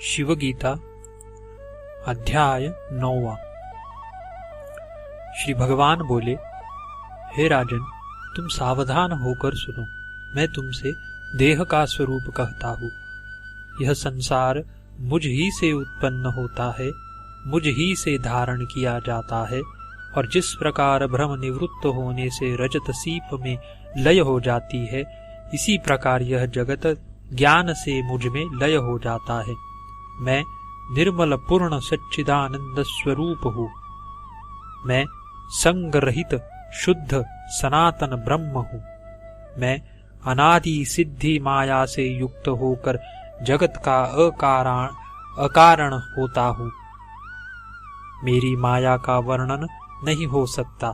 शिवगीता अध्याय 9। श्री भगवान बोले, हे राजन, तुम सावधान होकर सुनो। मैं तुमसे देह का स्वरूप कहता हूँ। यह संसार मुझ ही से उत्पन्न होता है, मुझ ही से धारण किया जाता है, और जिस प्रकार भ्रम निवृत्त होने से रजत सीप में लय हो जाती है, इसी प्रकार यह जगत ज्ञान से मुझ में लय हो जाता है। मैं निर्मल पूर्ण सच्चिदानंद स्वरूप हूँ। मैं संग रहित शुद्ध सनातन ब्रह्म हूँ। मैं अनादि सिद्धि माया से युक्त होकर जगत का अकारण होता हूँ। मेरी माया का वर्णन नहीं हो सकता।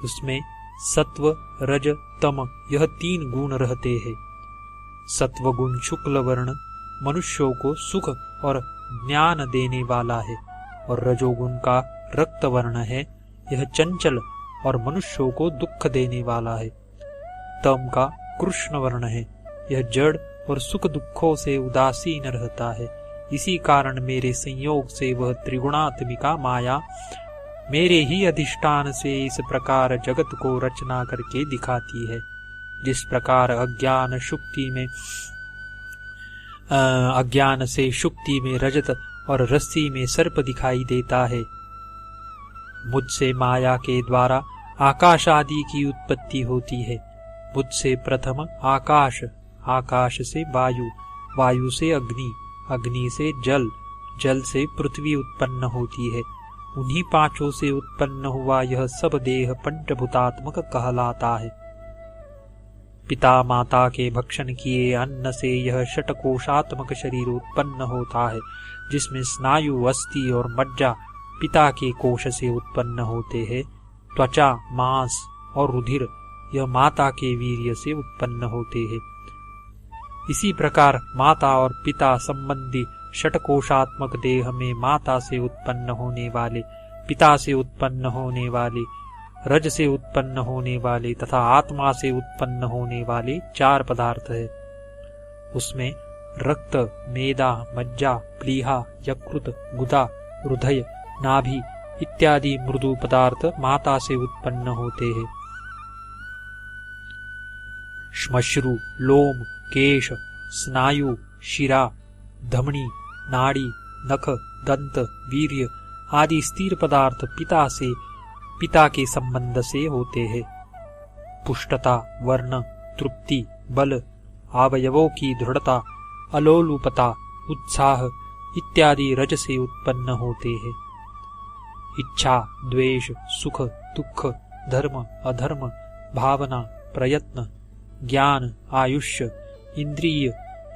उसमें सत्व रज तम यह 3 गुण रहते हैं। सत्व गुण शुक्ल वर्ण मनुष्यों को सुख और ज्ञान देने वाला है, और रजोगुण का रक्त वर्ण है, यह चंचल और मनुष्यों को दुख देने वाला है। तम का कृष्ण वर्ण है, यह जड़ और सुख दुखों से उदासीन रहता है। इसी कारण मेरे संयोग से वह त्रिगुणात्मिका माया मेरे ही अधिष्ठान से इस प्रकार जगत को रचना करके दिखाती है। जिस प्रकार अज्ञान से शुक्ति में रजत और रस्सी में सर्प दिखाई देता है, मुझसे माया के द्वारा आकाश आदि की उत्पत्ति होती है। मुझसे प्रथम आकाश, आकाश से वायु, वायु से अग्नि, अग्नि से जल, जल से पृथ्वी उत्पन्न होती है। उन्हीं 5 से उत्पन्न हुआ यह सब देह पंचभूतात्मक कहलाता है। पिता माता के भक्षण किए अन्न से यह षटकोशात्मक शरीर उत्पन्न होता है, जिसमें स्नायु, अस्थि और मज्जा पिता के कोश से उत्पन्न होते हैं। त्वचा, मांस और रुधिर यह माता के वीर्य से उत्पन्न होते हैं। इसी प्रकार माता और पिता संबंधी षटकोशात्मक देह में माता से उत्पन्न होने वाले, पिता से उत्पन्न होने वाले, रज से उत्पन्न होने वाले तथा आत्मा से उत्पन्न होने वाले 4 पदार्थ है। उसमें रक्त, मेदा, मज्जा, प्लीहा, यकृत, गुदा, हृदय, नाभि इत्यादि मृदु पदार्थ माता से उत्पन्न होते हैं। श्मश्रु, लोम, केश, स्नायु, शिरा, धमनी, नाड़ी, नख, दंत, वीर्य आदि स्थिर पदार्थ पिता के संबंध से होते हैं। पुष्टता, वर्ण, तृप्ति, बल, अवयवों की दृढ़ता, अलोलुपता, उत्साह इत्यादि रज से उत्पन्न होते हैं। इच्छा, द्वेष, सुख, दुख, धर्म, अधर्म, भावना, प्रयत्न, ज्ञान, आयुष्य, इंद्रिय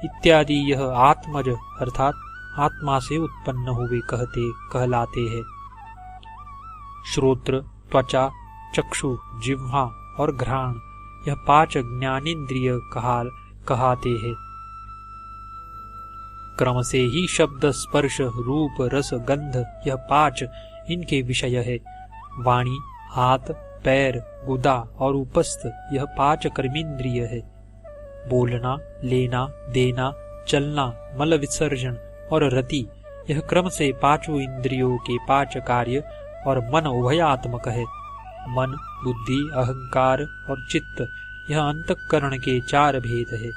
इत्यादि यह आत्मज अर्थात आत्मा से उत्पन्न हुए कहलाते हैं। श्रोत्र, त्वचा, चक्षु, जिह्वा और घ्राण यह 5 ज्ञानेन्द्रिय कहते हैं। क्रम से ही शब्द, स्पर्श, रूप, रस, गंध यह 5 इनके विषय है। वाणी, हाथ, पैर, गुदा और उपस्थ यह 5 कर्मेंद्रिय है। बोलना, लेना, देना, चलना, मल विसर्जन और रति यह क्रम से 5 इंद्रियों के 5 कार्य और मन उभयात्मक है। मन, बुद्धि, अहंकार और चित्त यह अंतःकरण के 4 भेद है।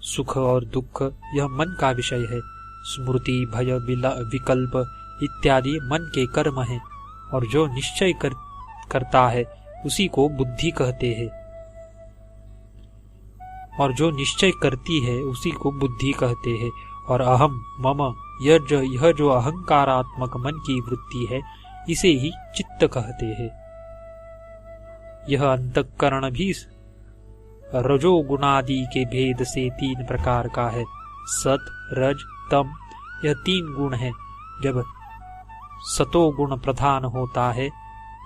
सुख और दुख यह मन का विषय है। स्मृति, भय, विकल्प इत्यादि मन के कर्म हैं, और जो निश्चय करता है उसी को बुद्धि कहते हैं, और जो निश्चय करती है उसी को बुद्धि कहते हैं। और अहम, मम यह जो अहंकारात्मक मन की वृत्ति है, इसे ही चित्त कहते हैं। यह अंतःकरण भी रजोगुणादि के भेद से 3 प्रकार का है। सत, रज, तम यह 3 गुण है। जब सतोगुण प्रधान होता है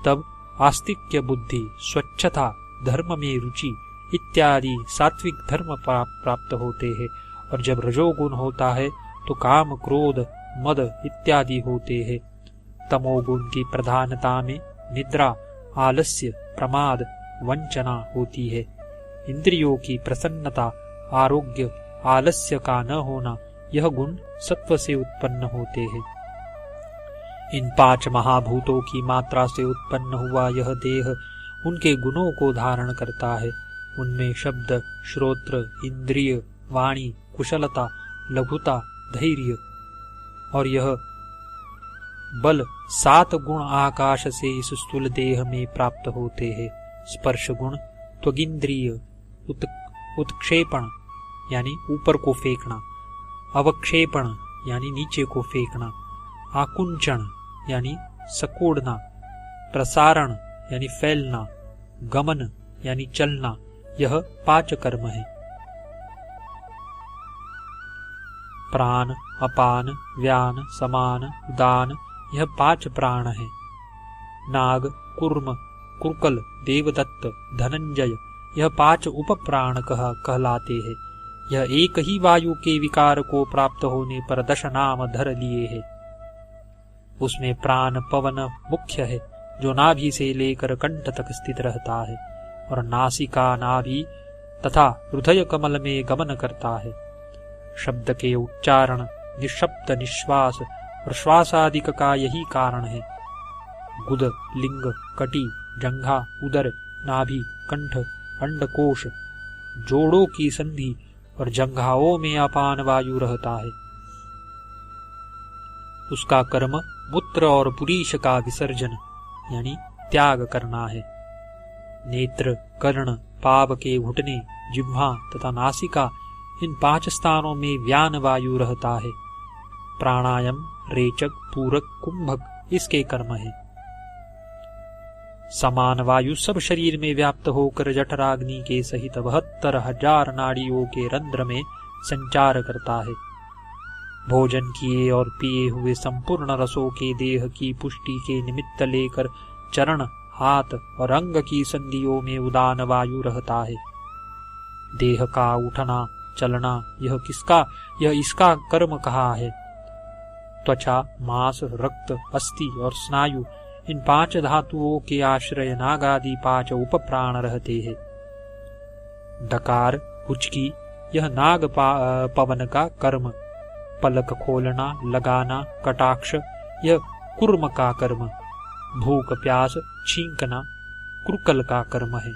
तब आस्तिक्य बुद्धि, स्वच्छता, धर्म में रुचि इत्यादि सात्विक धर्म प्राप्त होते हैं, और जब रजोगुण होता है तो काम, क्रोध, मद इत्यादि होते हैं। तमोगुण की प्रधानता में निद्रा, आलस्य, प्रमाद, वंचना होती है। इंद्रियों की प्रसन्नता, आरोग्य, आलस्य का न होना यह गुण सत्व से उत्पन्न होते हैं। इन 5 महाभूतों की मात्रा से उत्पन्न हुआ यह देह उनके गुणों को धारण करता है। उनमें शब्द, श्रोत्र, इंद्रिय, वाणी, कुशलता, लघुता, धैर्य और यह बल 7 गुण आकाश से इस स्थूल देह में प्राप्त होते हैं। स्पर्श गुण, त्वगिंद्रिय, उत्क्षेपण यानी ऊपर को फेंकना, अवक्षेपण यानी नीचे को फेंकना, आकुंचन यानी सकोड़ना, प्रसारण यानी फैलना, गमन यानी चलना, यह 5 कर्म है। प्राण, अपान, व्यान, समान, उदान, यह 5 प्राण है। नाग, कुर्म, कुरकल, देवदत्त, धनंजय, यह 5 उपप्राण कहलाते हैं। यह एक ही वायु के विकार को प्राप्त होने पर 10 नाम धर लिए हैं। उसमें प्राण पवन मुख्य है, जो नाभि से लेकर कंठ तक स्थित रहता है और नासिका, नाभि तथा हृदय कमल में गमन करता है। शब्द के उच्चारण, निःशब्द निश्वास और श्वासादिक का यही कारण है। गुद, लिंग, कटी, जंघा, उदर, नाभि, कंठ, अंडकोश, जोड़ों की संधि और जंघाओं में अपान वायु रहता है। उसका कर्म मूत्र और पुरीश का विसर्जन यानी त्याग करना है। नेत्र, कर्ण, पाव के घुटने, जिह्वा तथा नासिका, इन 5 स्थानों में व्यान वायु रहता है। प्राणायाम, रेचक, पूरक, कुंभक इसके कर्म है। समान वायु सब शरीर में व्याप्त होकर जठराग्नि के सहित 72,000 नाड़ियों के रंध्र में संचार करता है। भोजन किए और पिए हुए संपूर्ण रसों के देह की पुष्टि के निमित्त लेकर चरण, हाथ और अंग की संधियों में उदान वायु रहता है। देह का उठना चलना यह इसका कर्म कहा है। त्वचा, मांस, रक्त, अस्थि और स्नायु, इन 5 धातुओं के आश्रय नागादि 5 उपप्राण रहते हैं। डकार, हुचकी, यह नाग पवन का कर्म। पलक खोलना, लगाना, कटाक्ष, यह कुर्म का कर्म। भूख प्यास, छींकना, कुरकल का कर्म है।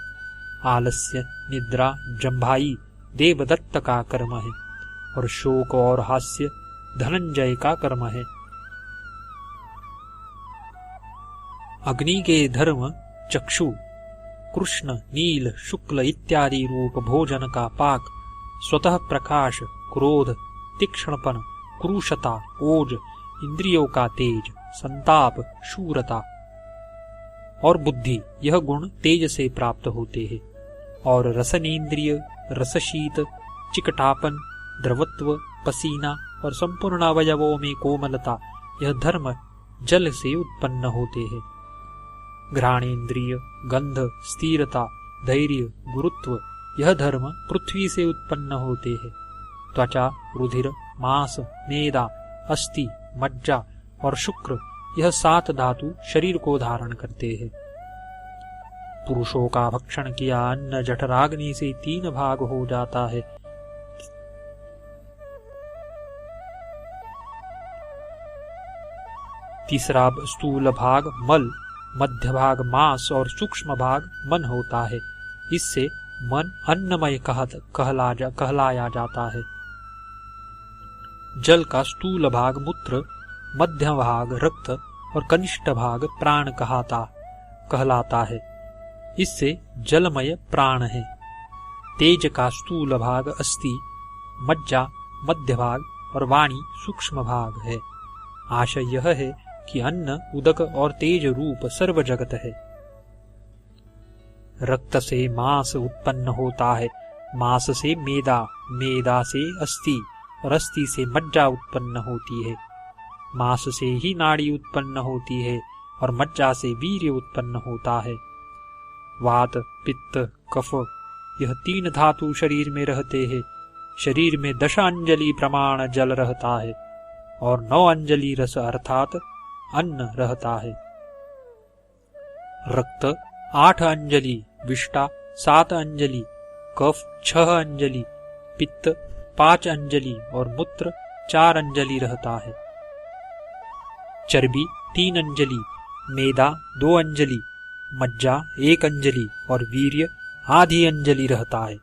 आलस्य, निद्रा, जंभाई, देवदत्त का कर्म है और शोक और हास्य धनंजय का कर्म है। अग्नि के धर्म चक्षु, कृष्ण, नील, शुक्ल इत्यादि रूप भोजन का पाक, स्वतः प्रकाश, क्रोध, तीक्ष्णपन, क्रूशता, ओज, इंद्रियों का तेज, संताप, शूरता और बुद्धि, यह गुण तेज से प्राप्त होते हैं। और रसनेन्द्रिय, रसशीत, चिकटापन, द्रवत्व, पसीना और संपूर्ण अवयवों में कोमलता, यह धर्म जल से उत्पन्न होते हैं। घ्राणेन्द्रिय, गंध, स्थिरता, धैर्य, गुरुत्व, यह धर्म पृथ्वी से उत्पन्न होते हैं। त्वचा, रुधिर, मांस, मेदा, अस्थि, मज्जा और शुक्र, यह 7 धातु शरीर को धारण करते हैं। पुरुषों का भक्षण किया अन्न जठराग्नि से 3 भाग हो जाता है। तीसरा स्थूल भाग मल, मध्य भाग मांस और सूक्ष्म भाग मन होता है। इससे मन अन्नमय कहलाया जाता है। जल का स्थूल भाग मूत्र, मध्य भाग रक्त और कनिष्ठ भाग प्राण कहलाता है। इससे जलमय प्राण है। तेज का स्थूल भाग अस्थि, मज्जा मध्य भाग और वाणी सूक्ष्म भाग है। आशय यह है कि अन्न, उदक और तेज रूप सर्व जगत है। रक्त से मांस उत्पन्न होता है, मांस से मेदा, मेदा से अस्थि और अस्थि से मज्जा उत्पन्न होती है। मांस से ही नाड़ी उत्पन्न होती है और मज्जा से वीर्य उत्पन्न होता है। वात, पित्त, कफ, यह 3 धातु शरीर में रहते हैं। शरीर में 10 अंजलि प्रमाण जल रहता है और 9 अंजलि रस अर्थात अन्न रहता है। रक्त 8 अंजलि, विष्टा 7 अंजलि, कफ 6 अंजलि, पित्त 5 अंजलि और मूत्र 4 अंजलि रहता है, चर्बी 3 अंजलि, मैदा 2 अंजलि, मज्जा 1 अंजलि और वीर्य आधी अंजलि रहता है।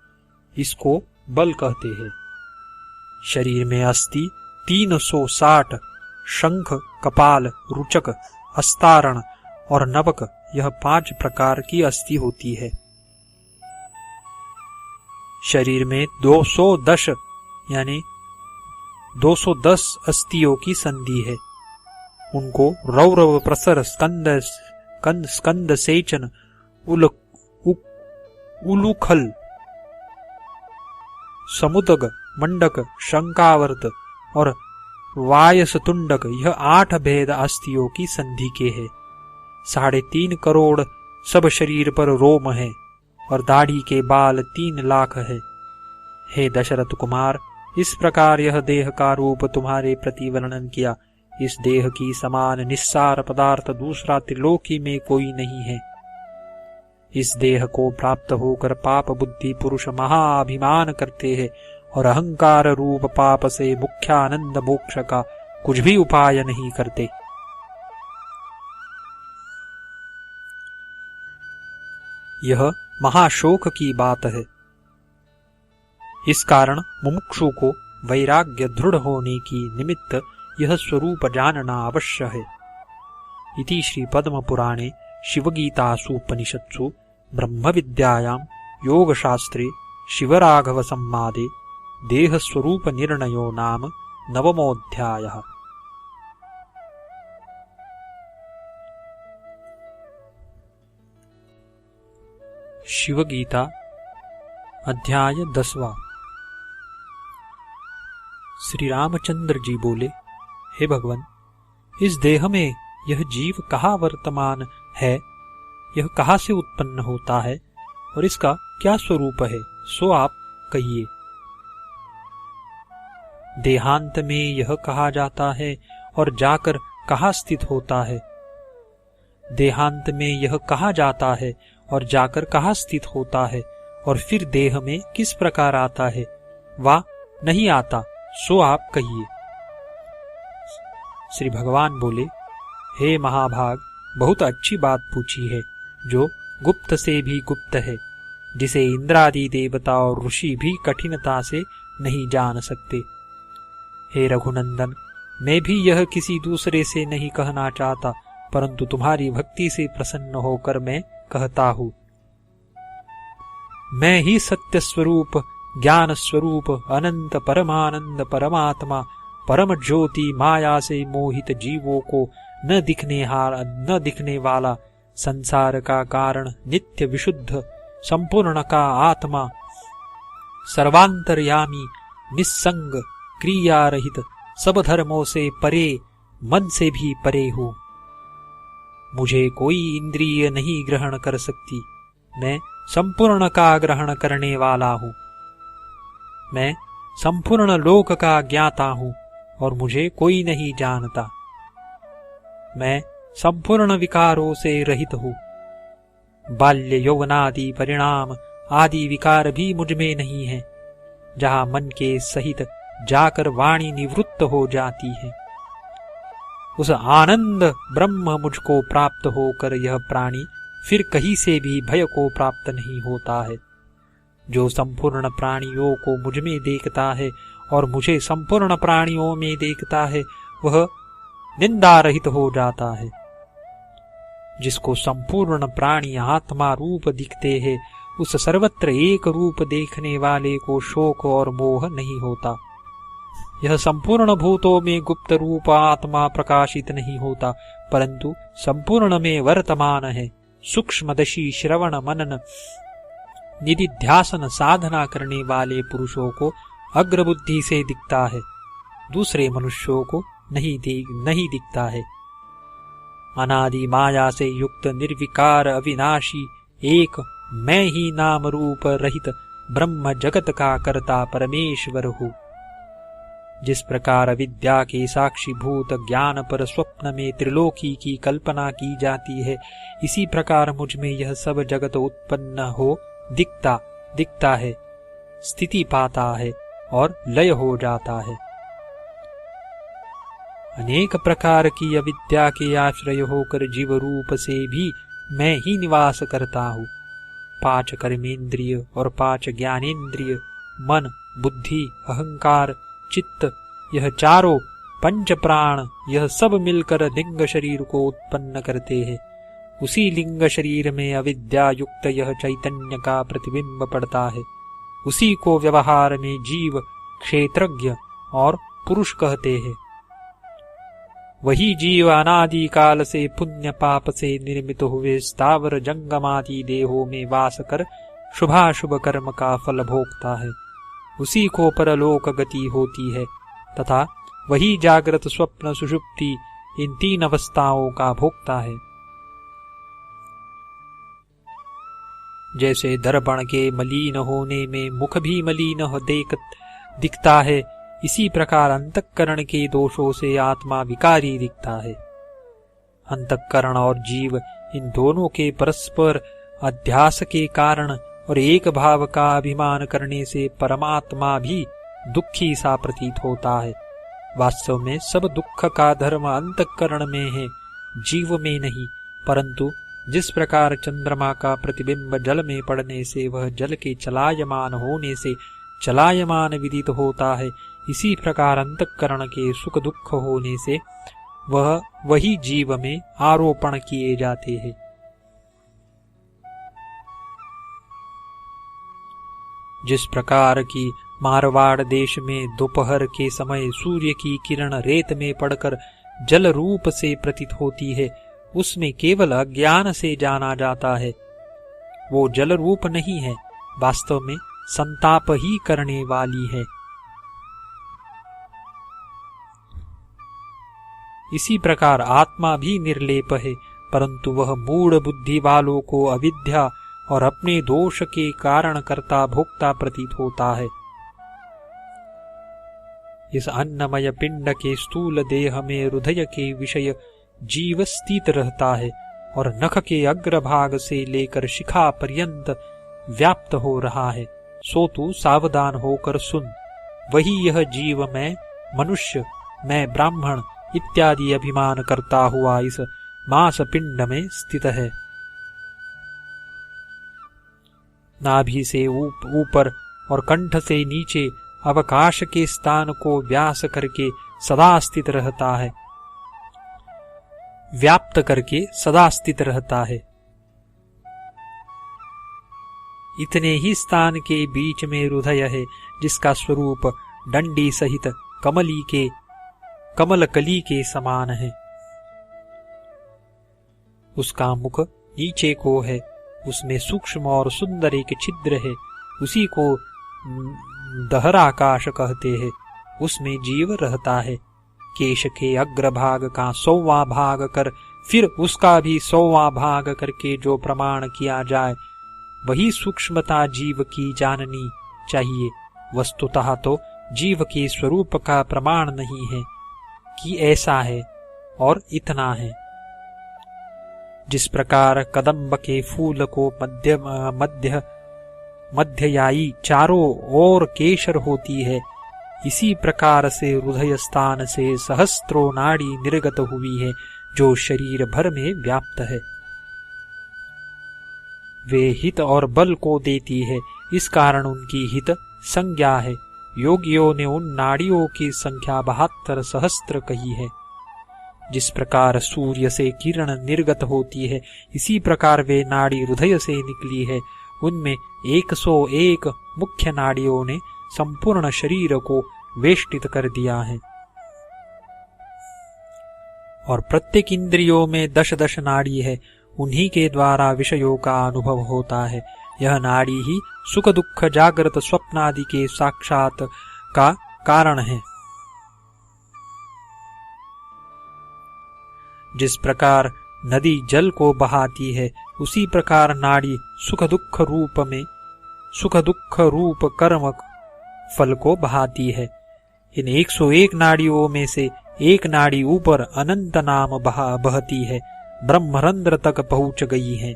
इसको बल कहते हैं। शरीर में अस्थि 360, शंख, कपाल, रुचक, अस्तारण और नवक, यह 5 प्रकार की अस्थि होती है। शरीर में 210 यानी 210 अस्थियों की संधि है। उनको रौरव, प्रसर, स्कंद सेचन, उलूखल, समुदग, मंडक, शंकावर्त और वायसतुंडक, यह 8 भेद अस्थियों की संधि के है। 3.5 करोड़ सब शरीर पर रोम है और दाढ़ी के बाल 3 लाख है। हे दशरथ कुमार, इस प्रकार यह देह का रूप तुम्हारे प्रति वर्णन किया। इस देह की समान निस्सार पदार्थ दूसरा त्रिलोकी में कोई नहीं है। इस देह को प्राप्त होकर पाप बुद्धि पुरुष महाअभिमान करते हैं और अहंकार रूप पाप से मुख्यानंद मोक्ष का कुछ भी उपाय नहीं करते। यह महाशोक की बात है। इस कारण मुमुक्षु को वैराग्य दृढ़ होने की निमित्त यह स्वरूप जानना अवश्य है। इति श्री पद्म पुराणे शिवगीतासु उपनिषत्सु ब्रह्म विद्यायां योगशास्त्रे शिवराघव संवादे देह स्वरूप निर्णयो नाम 9मोऽध्यायः। शिवगीता अध्याय 10वां। श्री रामचंद्र जी बोले, हे भगवान, इस देह में यह जीव कहाँ वर्तमान है, यह कहाँ से उत्पन्न होता है और इसका क्या स्वरूप है, सो आप कहिए। देहांत में यह कहा जाता है और जाकर कहाँ स्थित होता है। देहांत में यह कहा जाता है और जाकर कहाँ स्थित होता है और फिर देह में किस प्रकार आता है, वा नहीं आता, सो आप कहिए। श्री भगवान बोले, हे महाभाग, बहुत अच्छी बात पूछी है, जो गुप्त से भी गुप्त है, जिसे इंद्रादि देवता और ऋषि भी कठिनता से नहीं जान सकते। हे रघुनंदन, मैं भी यह किसी दूसरे से नहीं कहना चाहता, परंतु तुम्हारी भक्ति से प्रसन्न होकर मैं कहता हूँ। मैं ही सत्य स्वरूप, ज्ञान स्वरूप, अनंत परमानंद परमात्मा, परम ज्योति, माया से मोहित जीवों को न दिखने वाला, संसार का कारण, नित्य विशुद्ध, संपूर्ण का आत्मा, सर्वांतर्यामी, निस्संग, क्रिया रहित, सब धर्मों से परे, मन से भी परे हूँ। मुझे कोई इंद्रिय नहीं ग्रहण कर सकती। मैं संपूर्ण का ग्रहण करने वाला हूँ। मैं संपूर्ण लोक का ज्ञाता हूँ और मुझे कोई नहीं जानता। मैं संपूर्ण विकारों से रहित हूँ। बाल्य यौवनादि परिणाम आदि विकार भी मुझ में नहीं है। जहाँ मन के सहित जाकर वाणी निवृत्त हो जाती है, उस आनंद ब्रह्म मुझको प्राप्त होकर यह प्राणी फिर कहीं से भी भय को प्राप्त नहीं होता है। जो संपूर्ण प्राणियों को मुझ में देखता है और मुझे संपूर्ण प्राणियों में देखता है, वह निंदा रहित हो जाता है। जिसको संपूर्ण प्राणी आत्मा रूप दिखते हैं, उस सर्वत्र एक रूप देखने वाले को शोक और मोह नहीं होता। यह संपूर्ण भूतों में गुप्त रूप आत्मा प्रकाशित नहीं होता, परंतु संपूर्ण में वर्तमान है। सूक्ष्मदर्शी श्रवण मनन निधिध्यासन साधना करने वाले पुरुषों को अग्रबुद्धि से दिखता है, दूसरे मनुष्यों को नहीं दिखता है। अनादि माया से युक्त निर्विकार अविनाशी एक मैं ही नाम रूप रहित ब्रह्म जगत का कर्ता परमेश्वर हूँ। जिस प्रकार विद्या के साक्षीभूत ज्ञान पर स्वप्न में त्रिलोकी की कल्पना की जाती है, इसी प्रकार मुझ में यह सब जगत उत्पन्न हो दिखता है, स्थिति पाता है और लय हो जाता है। अनेक प्रकार की अविद्या के आश्रय होकर जीव रूप से भी मैं ही निवास करता हूँ। 5 कर्मेंद्रिय और 5 ज्ञानेंद्रिय, मन, बुद्धि, अहंकार, चित्त, यह चारों 5 प्राण, यह सब मिलकर लिंग शरीर को उत्पन्न करते हैं। उसी लिंग शरीर में अविद्या युक्त यह चैतन्य का प्रतिबिंब पड़ता है। उसी को व्यवहार में जीव, क्षेत्रज्ञ और पुरुष कहते हैं। वही जीव अनादि काल से पुण्य पाप से निर्मित हुए स्थावर जंगमादि देहों में वास कर शुभाशुभ कर्म का फल भोगता है। उसी को परलोक गति होती है तथा वही जागृत, स्वप्न, सुषुप्ति इन 3 अवस्थाओं का भोगता है। जैसे दर्पण के मलिन होने में मुख भी मलिन दिखता है, इसी प्रकार अंतःकरण के दोषों से आत्मा विकारी दिखता है। अंतःकरण और जीव इन दोनों के परस्पर अध्यास के कारण और एक भाव का अभिमान करने से परमात्मा भी दुखी सा प्रतीत होता है। वास्तव में सब दुख का धर्म अंतःकरण में है, जीव में नहीं। परंतु जिस प्रकार चंद्रमा का प्रतिबिंब जल में पड़ने से वह जल के चलायमान होने से चलायमान विदित होता है, इसी प्रकार अंतःकरण के सुख दुख होने से वही जीव में आरोपण किए जाते हैं। जिस प्रकार की मारवाड़ देश में दोपहर के समय सूर्य की किरण रेत में पड़कर जल रूप से प्रतीत होती है, उसमें केवल अज्ञान से जाना जाता है। वो जल रूप नहीं है, वास्तव में संताप ही करने वाली है। इसी प्रकार आत्मा भी निर्लेप है, परंतु वह मूढ़ बुद्धि वालों को अविद्या और अपने दोष के कारण कर्ता भोक्ता प्रतीत होता है। इस अन्नमय पिंड के स्थूल देह में हृदय के विषय जीव स्थित रहता है और नख के अग्रभाग से लेकर शिखा पर्यंत व्याप्त हो रहा है। सो तू सावधान होकर सुन। वही यह जीव मैं मनुष्य, मैं ब्राह्मण इत्यादि अभिमान करता हुआ इस मांस पिंड में स्थित है। नाभि से ऊपर और कंठ से नीचे अवकाश के स्थान को व्यास करके सदा स्थित रहता है, व्याप्त करके सदा स्थित रहता है। इतने ही स्थान के बीच में हृदय है, जिसका स्वरूप डंडी सहित कमलकली के समान है। उसका मुख नीचे को है, उसमें सूक्ष्म और सुंदर एक छिद्र है, उसी को दहराकाश कहते हैं। उसमें जीव रहता है। केश के अग्रभाग का 100वां भाग कर फिर उसका भी 100वां भाग करके जो प्रमाण किया जाए, वही सूक्ष्मता जीव की जाननी चाहिए। वस्तुतः तो जीव के स्वरूप का प्रमाण नहीं है कि ऐसा है और इतना है। जिस प्रकार कदम्ब के फूल को मध्ययाई चारों ओर केशर होती है, इसी प्रकार से हृदय स्थान से सहस्त्रों नाड़ी निर्गत हुई है, जो शरीर भर में व्याप्त है। वे हित और बल को देती है, इस कारण उनकी हित संज्ञा है। योगियों ने उन नाड़ियों की संख्या 72 सहस्त्र कही है। जिस प्रकार सूर्य से किरण निर्गत होती है, इसी प्रकार वे नाड़ी हृदय से निकली है। उनमें 101 मुख्य नाड़ियों ने संपूर्ण शरीर को वेष्टित कर दिया है और प्रत्येक इंद्रियों में 10-10 नाड़ी है। उन्हीं के द्वारा विषयों का अनुभव होता है। यह नाड़ी ही सुख दुख जागृत स्वप्नादि के साक्षात का कारण है। जिस प्रकार नदी जल को बहाती है, उसी प्रकार नाड़ी सुख दुख रूप कर्म फल को बहाती है। इन 101 नाड़ियों में से एक नाड़ी ऊपर अनंत नाम बहती है, ब्रह्मरंध्र तक पहुंच गई है।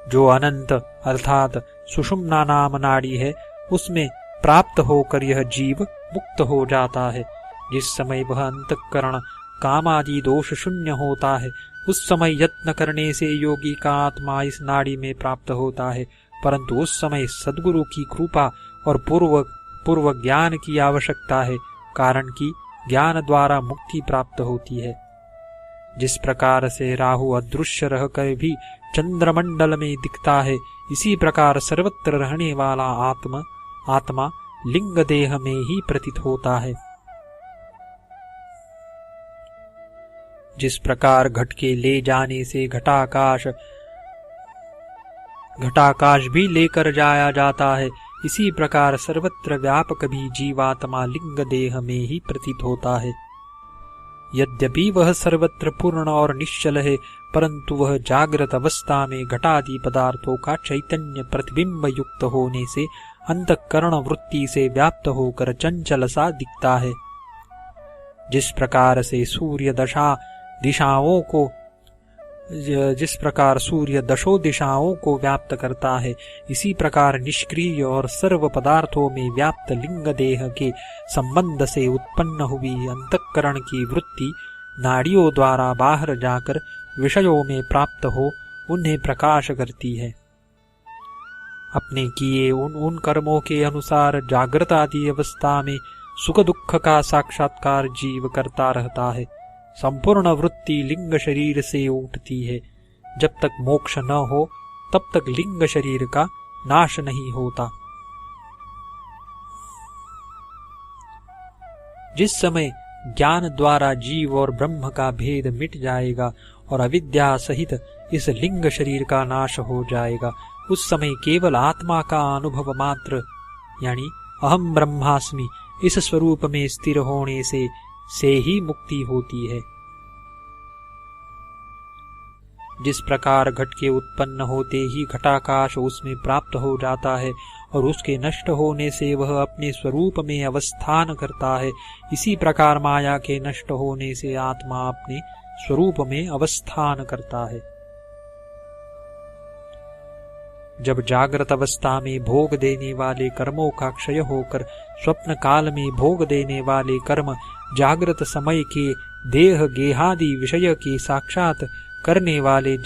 जो अनंत अर्थात सुषुम्ना नाम नाड़ी है, उसमें प्राप्त होकर यह जीव मुक्त हो जाता है। जिस समय वह अंतःकरण काम आदि दोष शून्य होता है, उस समय यत्न करने से योगी का आत्मा इस नाड़ी में प्राप्त होता है, परंतु उस समय सद्गुरु की कृपा और पूर्व ज्ञान की आवश्यकता है, कारण कि ज्ञान द्वारा मुक्ति प्राप्त होती है। जिस प्रकार से राहु अदृश्य रहकर भी चंद्रमंडल में दिखता है, इसी प्रकार सर्वत्र रहने वाला आत्मा लिंग देह में ही प्रतीत होता है। जिस प्रकार घट के ले जाने से घटाकाश भी लेकर जाया जाता है, इसी प्रकार सर्वत्र व्यापक भी जीवात्मा लिंग देह में ही प्रतीत होता है। यद्यपि वह सर्वत्र पूर्ण और निश्चल है, परंतु वह जागृत अवस्था में घटादि पदार्थों का चैतन्य प्रतिबिंब युक्त होने से अंतःकरण वृत्ति से व्याप्त होकर चंचल सा दिखता है। जिस प्रकार सूर्य दशों दिशाओं को व्याप्त करता है, इसी प्रकार निष्क्रिय और सर्व पदार्थों में व्याप्त लिंग देह के संबंध से उत्पन्न हुई अंतःकरण की वृत्ति नाड़ियों द्वारा बाहर जाकर विषयों में प्राप्त हो उन्हें प्रकाश करती है। अपने किए उन कर्मों के अनुसार जागृत आदि अवस्था में सुख दुख का साक्षात्कार जीव करता रहता है। संपूर्ण वृत्ति लिंग शरीर से उठती है। जब तक मोक्ष न हो तब तक लिंग शरीर का नाश नहीं होता। जिस समय ज्ञान द्वारा जीव और ब्रह्म का भेद मिट जाएगा और अविद्या सहित इस लिंग शरीर का नाश हो जाएगा, उस समय केवल आत्मा का अनुभव मात्र यानी अहम ब्रह्मास्मि इस स्वरूप में स्थिर होने से ही मुक्ति होती है। जिस प्रकार घट के उत्पन्न होते ही घटाकाश उसमें प्राप्त हो जाता है और उसके नष्ट होने से वह अपने स्वरूप में अवस्थान करता है, इसी प्रकार माया के नष्ट होने से आत्मा अपने स्वरूप में अवस्थान करता है। जब जागृत अवस्था में भोग देने वाले कर्मों का क्षय होकर स्वप्न काल में भोग देने वाले कर्म जागृत समय के देह गेहादि विषय के साक्षात करने वाले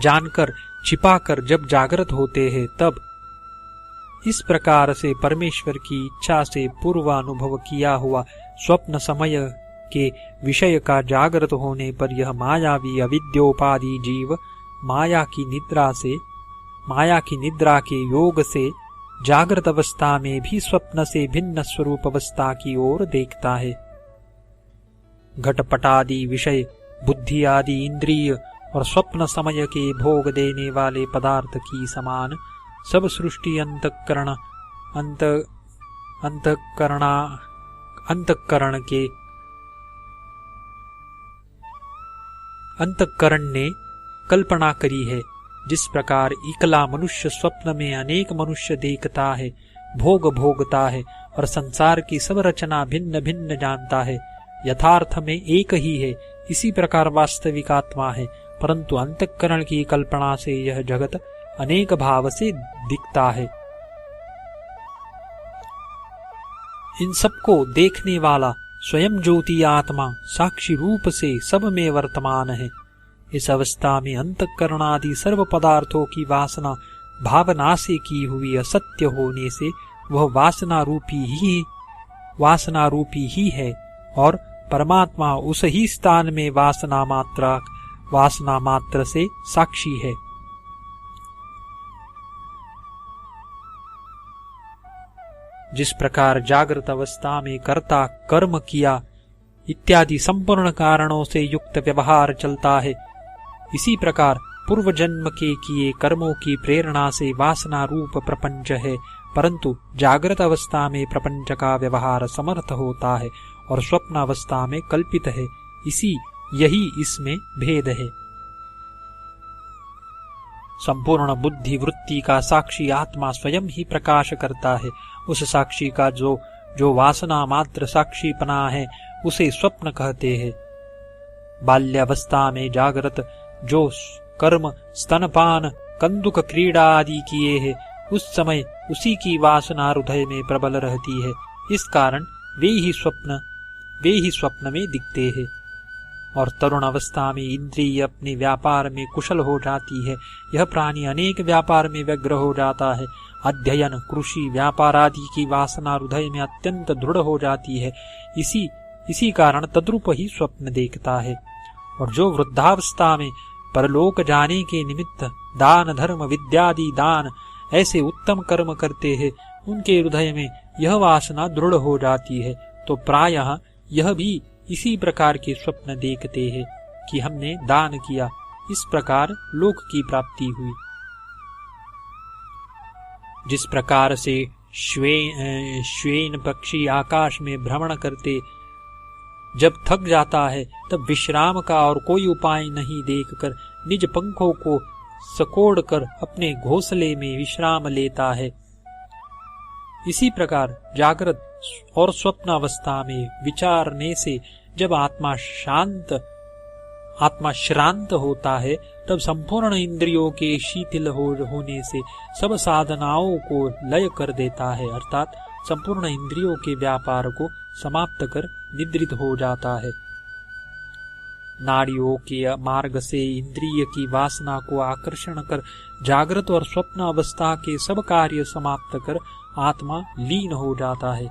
जानकर छिपाकर जब जागृत होते हैं, तब इस प्रकार से परमेश्वर की इच्छा से पूर्व अनुभव किया हुआ स्वप्न समय के विषय का जागृत होने पर यह मायावी अविद्योपादि जीव माया की निद्रा के योग से जागृत अवस्था में भी स्वप्न से भिन्न स्वरूप अवस्था की ओर देखता है। घटपटादि विषय, बुद्धि आदि इंद्रिय और स्वप्न समय के भोग देने वाले पदार्थ की समान सब सृष्टि अंतःकरण ने कल्पना करी है। जिस प्रकार इकला मनुष्य स्वप्न में अनेक मनुष्य देखता है, भोग भोगता है और संसार की सब रचना भिन्न भिन्न जानता है, यथार्थ में एक ही है, इसी प्रकार वास्तविक आत्मा है, परंतु अंतःकरण की कल्पना से यह जगत अनेक भाव से दिखता है। इन सबको देखने वाला स्वयं ज्योति आत्मा साक्षी रूप से सब में वर्तमान है। इस अवस्था में अंतःकरण आदि सर्व पदार्थों की वासना भावना से की हुई असत्य होने से वह वासना रूपी ही है और परमात्मा उस ही स्थान में वासना मात्र से साक्षी है। जिस प्रकार जागृत अवस्था में कर्ता कर्म किया इत्यादि संपूर्ण कारणों से युक्त व्यवहार चलता है, इसी प्रकार पूर्व जन्म के किए कर्मों की प्रेरणा से वासना रूप प्रपंच है, परंतु जागृत अवस्था में प्रपंच का व्यवहार समर्थ होता है और स्वप्न अवस्था में कल्पित है। यही इसमें भेद है। संपूर्ण बुद्धि वृत्ति का साक्षी आत्मा स्वयं ही प्रकाश करता है। उस साक्षी का जो वासना मात्र साक्षीपना है उसे स्वप्न कहते हैं। बाल्यावस्था में जागृत जो कर्म स्तनपान कंदुक क्रीड़ा आदि किए हैं, उस समय उसी की वासना हृदय में प्रबल रहती है, इस कारण वे ही स्वप्न में दिखते हैं। और तरुण अवस्था में इंद्रिय अपने व्यापार में कुशल हो जाती है। यह प्राणी अनेक व्यापार में व्यग्र हो जाता है। अध्ययन, कृषि, व्यापार आदि की वासना हृदय में अत्यंत दृढ़ हो जाती है। इसी कारण तद्रूप ही स्वप्न देखता है। और जो वृद्धावस्था में परलोक जाने के निमित्त दान, धर्म, विद्यादि दान ऐसे उत्तम कर्म करते हैं, उनके हृदय में यह वासना दृढ़ हो जाती है। तो प्रायः यह भी इसी प्रकार के स्वप्न देखते हैं कि हमने दान किया, इस प्रकार लोक की प्राप्ति हुई। जिस प्रकार से श्वेन पक्षी आकाश में भ्रमण करते जब थक जाता है, तब विश्राम का और कोई उपाय नहीं देखकर निज पंखों को सकोड़कर अपने घोंसले में विश्राम लेता है, इसी प्रकार जागृत और स्वप्न अवस्था में विचारने से जब आत्मा श्रांत होता है, तब संपूर्ण इंद्रियों के शिथिल होने से सब साधनाओं को लय कर देता है, अर्थात संपूर्ण इंद्रियों के व्यापार को समाप्त कर निद्रित हो जाता है। नाड़ियों के मार्ग से इंद्रिय की वासना को आकर्षण कर जागृत और स्वप्न अवस्था के सब कार्य समाप्त कर आत्मा लीन हो जाता है।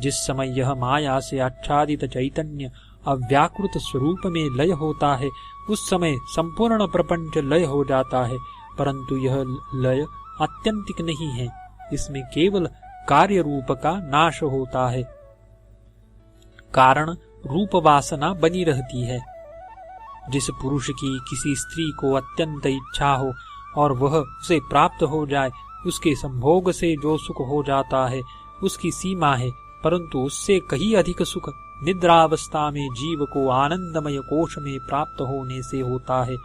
जिस समय यह माया से आच्छादित चैतन्य अव्याकृत स्वरूप में लय होता है, उस समय संपूर्ण प्रपंच लय हो जाता है। परंतु यह लय आत्यंतिक नहीं है, इसमें केवल कार्य रूप का नाश होता है। कारण रूप वासना बनी रहती है। जिस पुरुष की किसी स्त्री को अत्यंत इच्छा हो और वह उसे प्राप्त हो जाए, उसके संभोग से जो सुख हो जाता है उसकी सीमा है, परंतु उससे कहीं अधिक सुख निद्रावस्था में जीव को आनंदमय कोश में प्राप्त होने से होता है।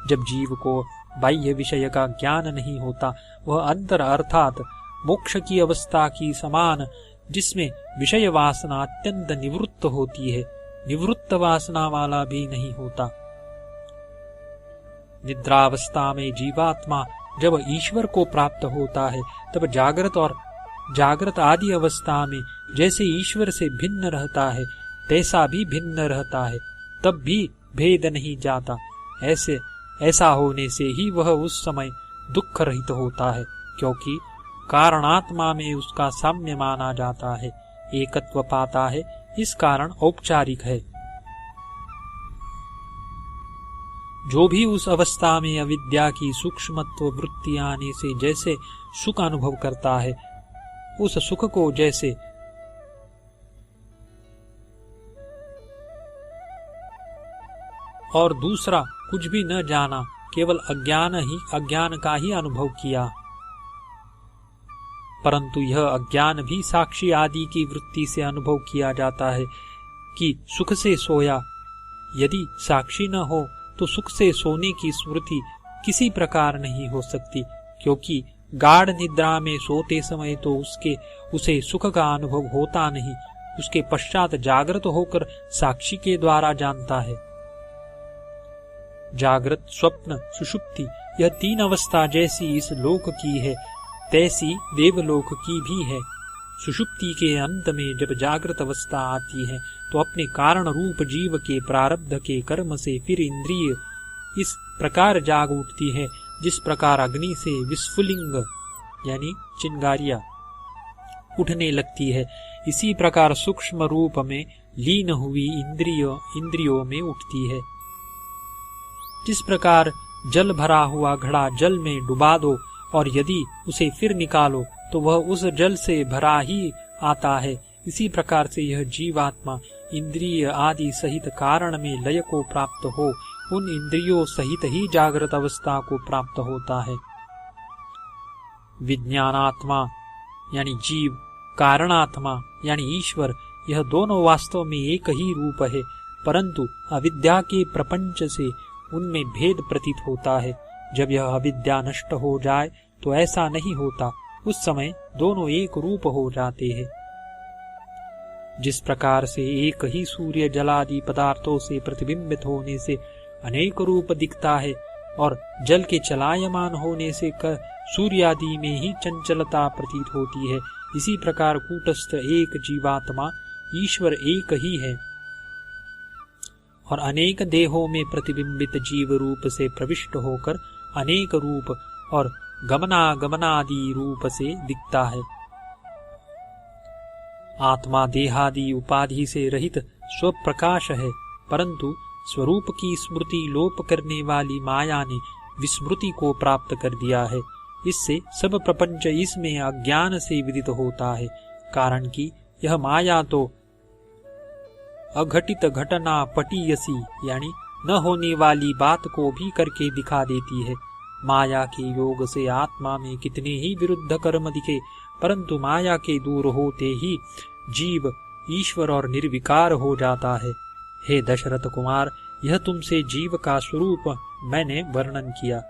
जब जीव को बाह्य विषय का ज्ञान नहीं होता, वह अंतर अर्थात मोक्ष की अवस्था की समान, जिसमें विषय वासना अत्यंत निवृत्त होती है, निवृत्त वासना वाला भी नहीं होता। निद्रावस्था में जीवात्मा जब ईश्वर को प्राप्त होता है, तब जागृत आदि अवस्था में जैसे ईश्वर से भिन्न रहता है, तैसा भी भिन्न रहता है, तब भी भेद नहीं जाता। ऐसा होने से ही वह उस समय दुख रहित होता है, क्योंकि कारणात्मा में उसका साम्य माना जाता है, एकत्व पाता है, इस कारण औपचारिक है। जो भी उस अवस्था में अविद्या की सूक्ष्मत्व वृत्ति आने से जैसे सुख अनुभव करता है, उस सुख को जैसे और दूसरा कुछ भी न जाना, केवल अज्ञान का ही अनुभव किया। परंतु यह अज्ञान भी साक्षी आदि की वृत्ति से अनुभव किया जाता है कि सुख से सोया। यदि साक्षी न हो तो सुख से सोने की स्मृति किसी प्रकार नहीं हो सकती, क्योंकि गाढ़ निद्रा में सोते समय तो उसे सुख का अनुभव होता नहीं, उसके पश्चात जागृत होकर साक्षी के द्वारा जानता है। जागृत, स्वप्न, सुषुप्ति यह तीन अवस्था जैसी इस लोक की है, तैसी देवलोक की भी है। सुषुप्ति के अंत में जब जागृत अवस्था आती है, तो अपने कारण रूप जीव के प्रारब्ध के कर्म से फिर इंद्रिय इस प्रकार जाग उठती है, जिस प्रकार अग्नि से विस्फुलिंग यानी चिंगारियां उठने लगती है। इसी प्रकार सूक्ष्म रूप में लीन हुई इंद्रियों में उठती है। जिस प्रकार जल भरा हुआ घड़ा जल में डुबा दो और यदि उसे फिर निकालो तो वह उस जल से भरा ही आता है, इसी प्रकार से यह जीवात्मा इंद्रिय आदि सहित कारण में लय को प्राप्त हो, उन इंद्रियों सहित ही जागृत अवस्था को प्राप्त होता है। विज्ञानात्मा यानी जीव, कारणात्मा यानी ईश्वर, यह दोनों वास्तव में एक ही रूप है, परंतु अविद्या के प्रपंच से उनमें भेद प्रतीत होता है। जब यह अविद्या नष्ट हो जाए तो ऐसा नहीं होता, उस समय दोनों एक रूप हो जाते हैं। जिस प्रकार से एक ही सूर्य जलादि पदार्थों से प्रतिबिंबित होने से अनेक रूप दिखता है और जल के चलायमान होने से सूर्यादि में ही चंचलता प्रतीत होती है, इसी प्रकार कूटस्थ एक जीवात्मा ईश्वर एक ही है और अनेक देहों में प्रतिबिंबित जीव रूप से प्रविष्ट होकर अनेक रूप और गमनागमनादि रूप से दिखता है। आत्मा देहादि उपाधि से रहित स्वप्रकाश है, परंतु स्वरूप की स्मृति लोप करने वाली माया ने विस्मृति को प्राप्त कर दिया है। इससे सब प्रपंच इसमें अज्ञान से विदित होता है, कारण कि यह माया तो अघटित घटना पटीयसी यानी न होने वाली बात को भी करके दिखा देती है। माया के योग से आत्मा में कितने ही विरुद्ध कर्म दिखे, परंतु माया के दूर होते ही जीव ईश्वर और निर्विकार हो जाता है। हे दशरथ कुमार, यह तुमसे जीव का स्वरूप मैंने वर्णन किया।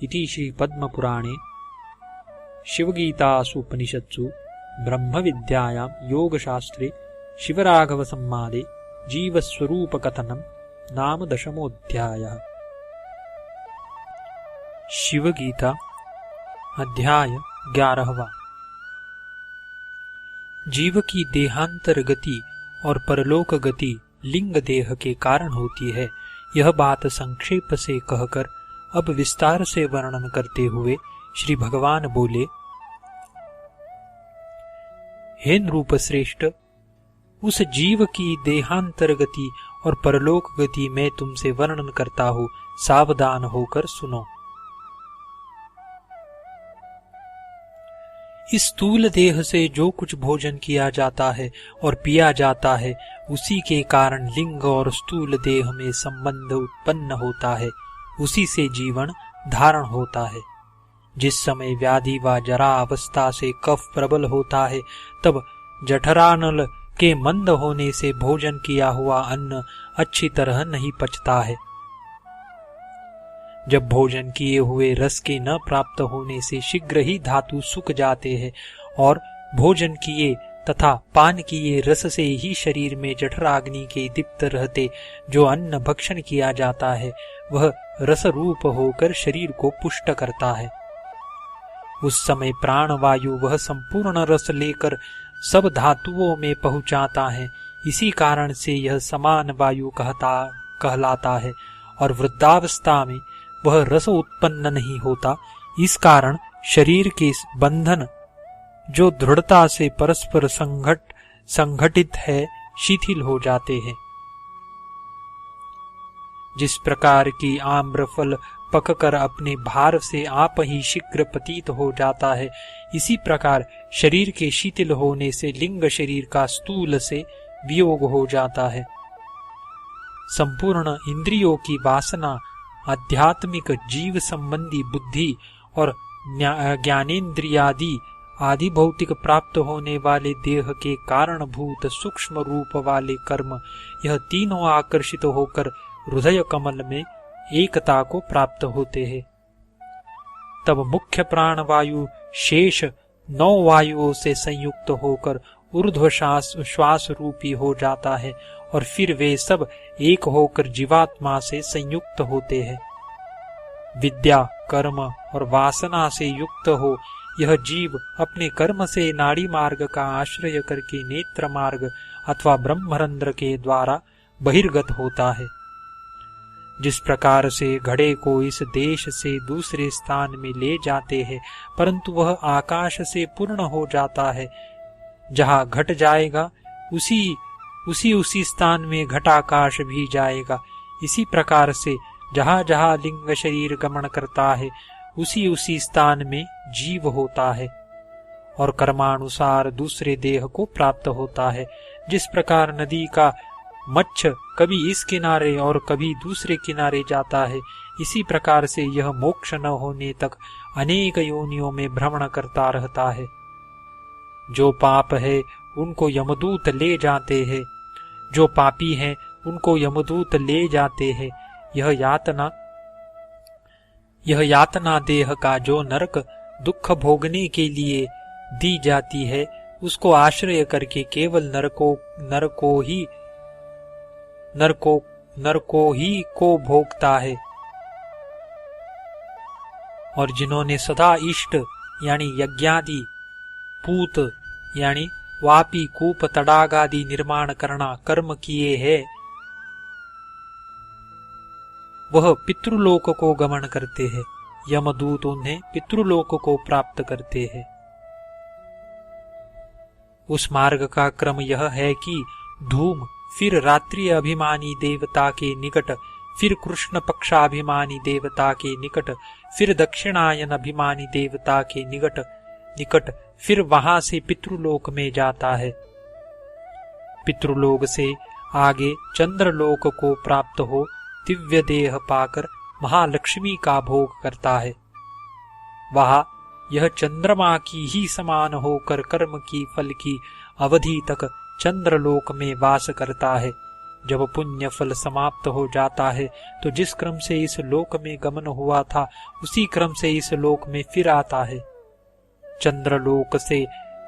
इति श्री पद्म पुराणे शिवगीतासु उपनिषत्सु ब्रह्म विद्यायां योगशास्त्रे शिवराघव संवादे जीवस्वरूप कथनम नाम 10मोऽध्यायः। शिवगीता अध्याय 11वां। जीव की देहांतर गति और परलोक गति लिंग देह के कारण होती है। यह बात संक्षेप से कहकर अब विस्तार से वर्णन करते हुए श्री भगवान बोले, हे नृप श्रेष्ठ, उस जीव की देहांतर गति और परलोक गति मैं तुमसे वर्णन करता हूँ, सावधान होकर सुनो। इस स्थूल देह से जो कुछ भोजन किया जाता है और पिया जाता है, उसी के कारण लिंग और स्थूल देह में संबंध उत्पन्न होता है, उसी से जीवन धारण होता है। जिस समय व्याधि व जरा अवस्था से कफ प्रबल होता है, तब जठरानल के मंद होने से भोजन किया हुआ अन्न अच्छी तरह नहीं पचता है। जब भोजन किए हुए रस के न प्राप्त होने से शीघ्र ही धातु सूख जाते हैं और भोजन किए तथा पान किए रस से ही शरीर में जठराग्नि के दीप्त रहते जो अन्न भक्षण किया जाता है, वह रस रूप होकर शरीर को पुष्ट करता है। उस समय प्राण वायु वह संपूर्ण रस लेकर सब धातुओं में पहुंचाता है। इसी कारण से यह समान वायु कहलाता है और वृद्धावस्था में वह रस उत्पन्न नहीं होता। इस कारण शरीर के बंधन जो दृढ़ता से परस्पर संघटित है, शिथिल हो जाते हैं। जिस प्रकार की आम्रफल पककर अपने भार से आप ही शीघ्र पतित हो जाता है, इसी प्रकार शरीर के शिथिल होने से लिंग शरीर का स्थूल से वियोग हो जाता है। संपूर्ण इंद्रियों की वासना, आध्यात्मिक जीव संबंधी बुद्धि और ज्ञानेन्द्रियादि आदि भौतिक प्राप्त होने वाले देह के कारणभूत सूक्ष्म रूप वाले कर्म, यह तीनों आकर्षित होकर हृदय कमल में एकता को प्राप्त होते हैं। तब मुख्य प्राण वायु शेष 9 वायुओं से संयुक्त होकर ऊर्ध्व श्वास रूपी हो जाता है और फिर वे सब एक होकर जीवात्मा से संयुक्त होते हैं। विद्या, कर्म और वासना से युक्त हो यह जीव अपने कर्म से नाड़ी मार्ग का आश्रय करके नेत्र मार्ग अथवा ब्रह्मरंध्र के द्वारा बहिर्गत होता है। जिस प्रकार से घड़े को इस देश से दूसरे स्थान में ले जाते हैं, परंतु वह आकाश से पूर्ण हो जाता है, जहाँ घट जाएगा उसी स्थान में घटाकाश भी जाएगा। इसी प्रकार से जहाँ जहाँ लिंग शरीर गमन करता है, उसी स्थान में जीव होता है और कर्मानुसार दूसरे देह को प्राप्त होता है। जिस प्रकार नदी का मच्छ कभी इस किनारे और कभी दूसरे किनारे जाता है, इसी प्रकार से यह मोक्ष न होने तक अनेक योनियों में भ्रमण करता रहता है। जो पाप है उनको यमदूत ले जाते हैं, जो पापी हैं उनको यमदूत ले जाते हैं। यह यातना देह का जो नरक दुख भोगने के लिए दी जाती है, उसको आश्रय करके केवल नरको ही को भोगता है। और जिन्होंने सदा इष्ट यानी यज्ञादि पूत यानी वापी, कूप, तड़ाग आदि निर्माण करना कर्म किए है, वह पितृलोक को गमन करते हैं। यमदूत उन्हें पितृलोक को प्राप्त करते हैं। उस मार्ग का क्रम यह है कि धूम, फिर रात्रि अभिमानी देवता के निकट, फिर कृष्ण पक्षाभिमानी देवता के निकट, फिर दक्षिणायन अभिमानी देवता के निकट, फिर वहां से पितृलोक में जाता है। पितृलोक से आगे चंद्रलोक को प्राप्त हो दिव्य देह पाकर महालक्ष्मी का भोग करता है। वहां यह चंद्रमा की ही समान होकर कर्म की फल की अवधि तक चंद्रलोक में वास करता है। जब पुण्य फल समाप्त हो जाता है तो जिस क्रम से इस लोक में गमन हुआ था उसी क्रम से इस लोक में फिर आता है। चंद्रलोक से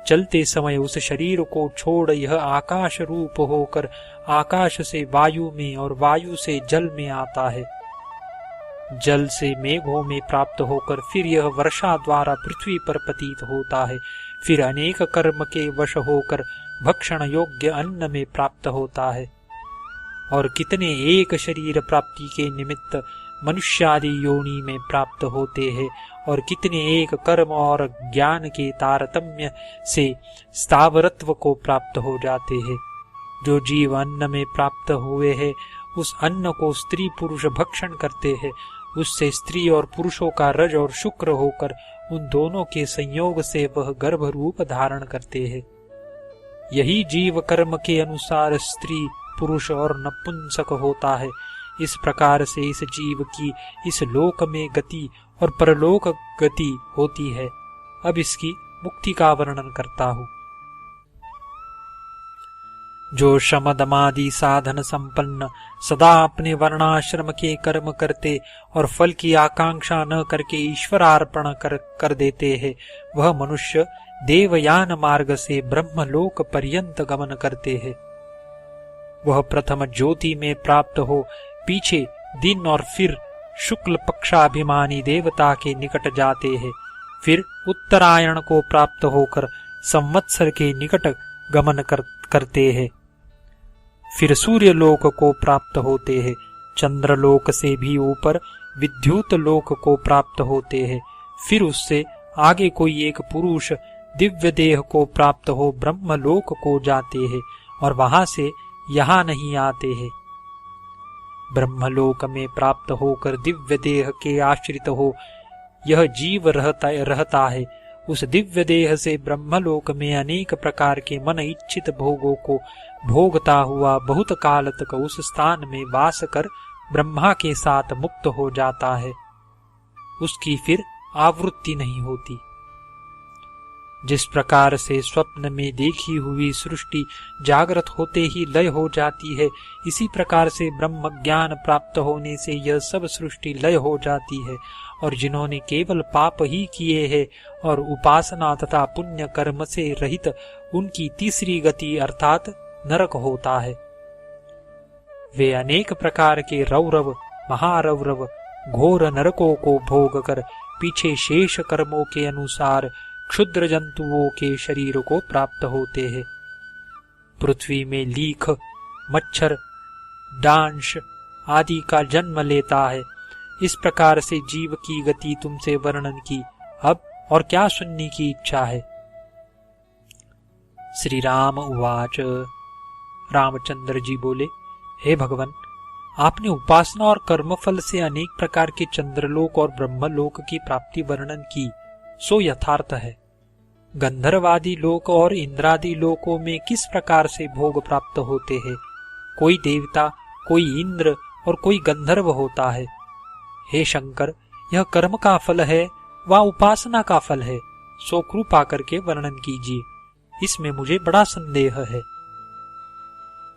चलते समय उस शरीर को छोड़ यह आकाश रूप होकर आकाश से वायु में और वायु से जल में आता है। जल से मेघों में प्राप्त होकर फिर यह वर्षा द्वारा पृथ्वी पर पतित होता है। फिर अनेक कर्म के वश होकर भक्षण योग्य अन्न में प्राप्त होता है। और कितने एक शरीर प्राप्ति के निमित्त मनुष्यादि योनि में प्राप्त होते हैं, और कितने एक कर्म और ज्ञान के तारतम्य से स्थावरत्व को प्राप्त हो जाते हैं। जो जीव अन्न में प्राप्त हुए हैं उस अन्न को स्त्री पुरुष भक्षण करते हैं। उससे स्त्री और पुरुषों का रज और शुक्र होकर उन दोनों के संयोग से वह गर्भ रूप धारण करते हैं। यही जीव कर्म के अनुसार स्त्री, पुरुष और नपुंसक होता है। इस प्रकार से इस जीव की इस लोक में गति और परलोक गति होती है। अब इसकी मुक्ति का वर्णन करता हूँ। जो शम दमादि साधन संपन्न सदा अपने वर्णाश्रम के कर्म करते और फल की आकांक्षा न करके ईश्वरार्पण कर देते हैं, वह मनुष्य देवयान मार्ग से ब्रह्मलोक पर्यंत गमन करते हैं। वह प्रथम ज्योति में प्राप्त हो पीछे दिन और फिर शुक्ल पक्षाभिमानी देवता के निकट जाते हैं। फिर उत्तरायण को प्राप्त होकर संवत्सर के निकट गमन करते हैं। फिर सूर्य लोक को प्राप्त होते हैं। चंद्रलोक से भी ऊपर विद्युत लोक को प्राप्त होते हैं। फिर उससे आगे कोई एक पुरुष दिव्य देह को प्राप्त हो ब्रह्मलोक को जाते हैं और वहां से यहाँ नहीं आते हैं। ब्रह्मलोक में प्राप्त होकर दिव्य देह के आश्रित हो यह जीव रहता है। उस दिव्य देह से ब्रह्मलोक में अनेक प्रकार के मन इच्छित भोगों को भोगता हुआ बहुत काल तक उस स्थान में वास कर ब्रह्मा के साथ मुक्त हो जाता है। उसकी फिर आवृत्ति नहीं होती। जिस प्रकार से स्वप्न में देखी हुई सृष्टि जागृत होते ही लय हो जाती है, इसी प्रकार से ब्रह्म ज्ञान प्राप्त होने से यह सब सृष्टि लय हो जाती है। और जिन्होंने केवल पाप ही किए हैं और उपासना तथा पुण्य कर्म से रहित, उनकी तीसरी गति अर्थात नरक होता है। वे अनेक प्रकार के रौरव, महारौरव, घोर नरकों को भोग कर पीछे शेष कर्मों के अनुसार क्षुद्र जंतुओं के शरीर को प्राप्त होते हैं। पृथ्वी में लीख, मच्छर, डांश आदि का जन्म लेता है। इस प्रकार से जीव की गति तुमसे वर्णन की। अब और क्या सुनने की इच्छा है? श्री राम उवाच। रामचंद्र जी बोले, हे भगवान, आपने उपासना और कर्मफल से अनेक प्रकार के चंद्रलोक और ब्रह्मलोक की प्राप्ति वर्णन की, सो यथार्थ है। गंधर्वादि लोक और इंद्रादि लोकों में किस प्रकार से भोग प्राप्त होते हैं? कोई देवता, कोई इंद्र और कोई गंधर्व होता है। हे शंकर, यह कर्म का फल है व उपासना का फल है, सो कृपा करके वर्णन कीजिए। इसमें मुझे बड़ा संदेह है।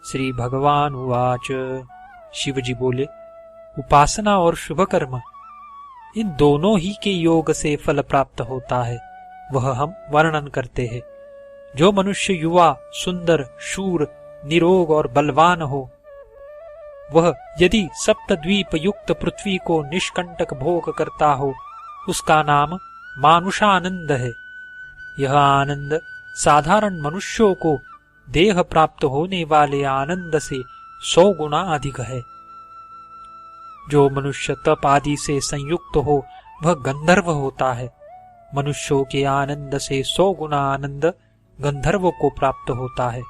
श्री भगवान उवाच। शिव जी बोले, उपासना और शुभ कर्म इन दोनों ही के योग से फल प्राप्त होता है, वह हम वर्णन करते हैं। जो मनुष्य युवा, सुंदर, शूर, निरोग और बलवान हो, वह यदि सप्तद्वीप युक्त पृथ्वी को निष्कंटक भोग करता हो, उसका नाम मानुषानंद है। यह आनंद साधारण मनुष्यों को देह प्राप्त होने वाले आनंद से 100 गुना अधिक है। जो मनुष्य तप आदि से संयुक्त हो वह गंधर्व होता है। मनुष्यों के आनंद से 100 गुना आनंद गंधर्व को प्राप्त होता है।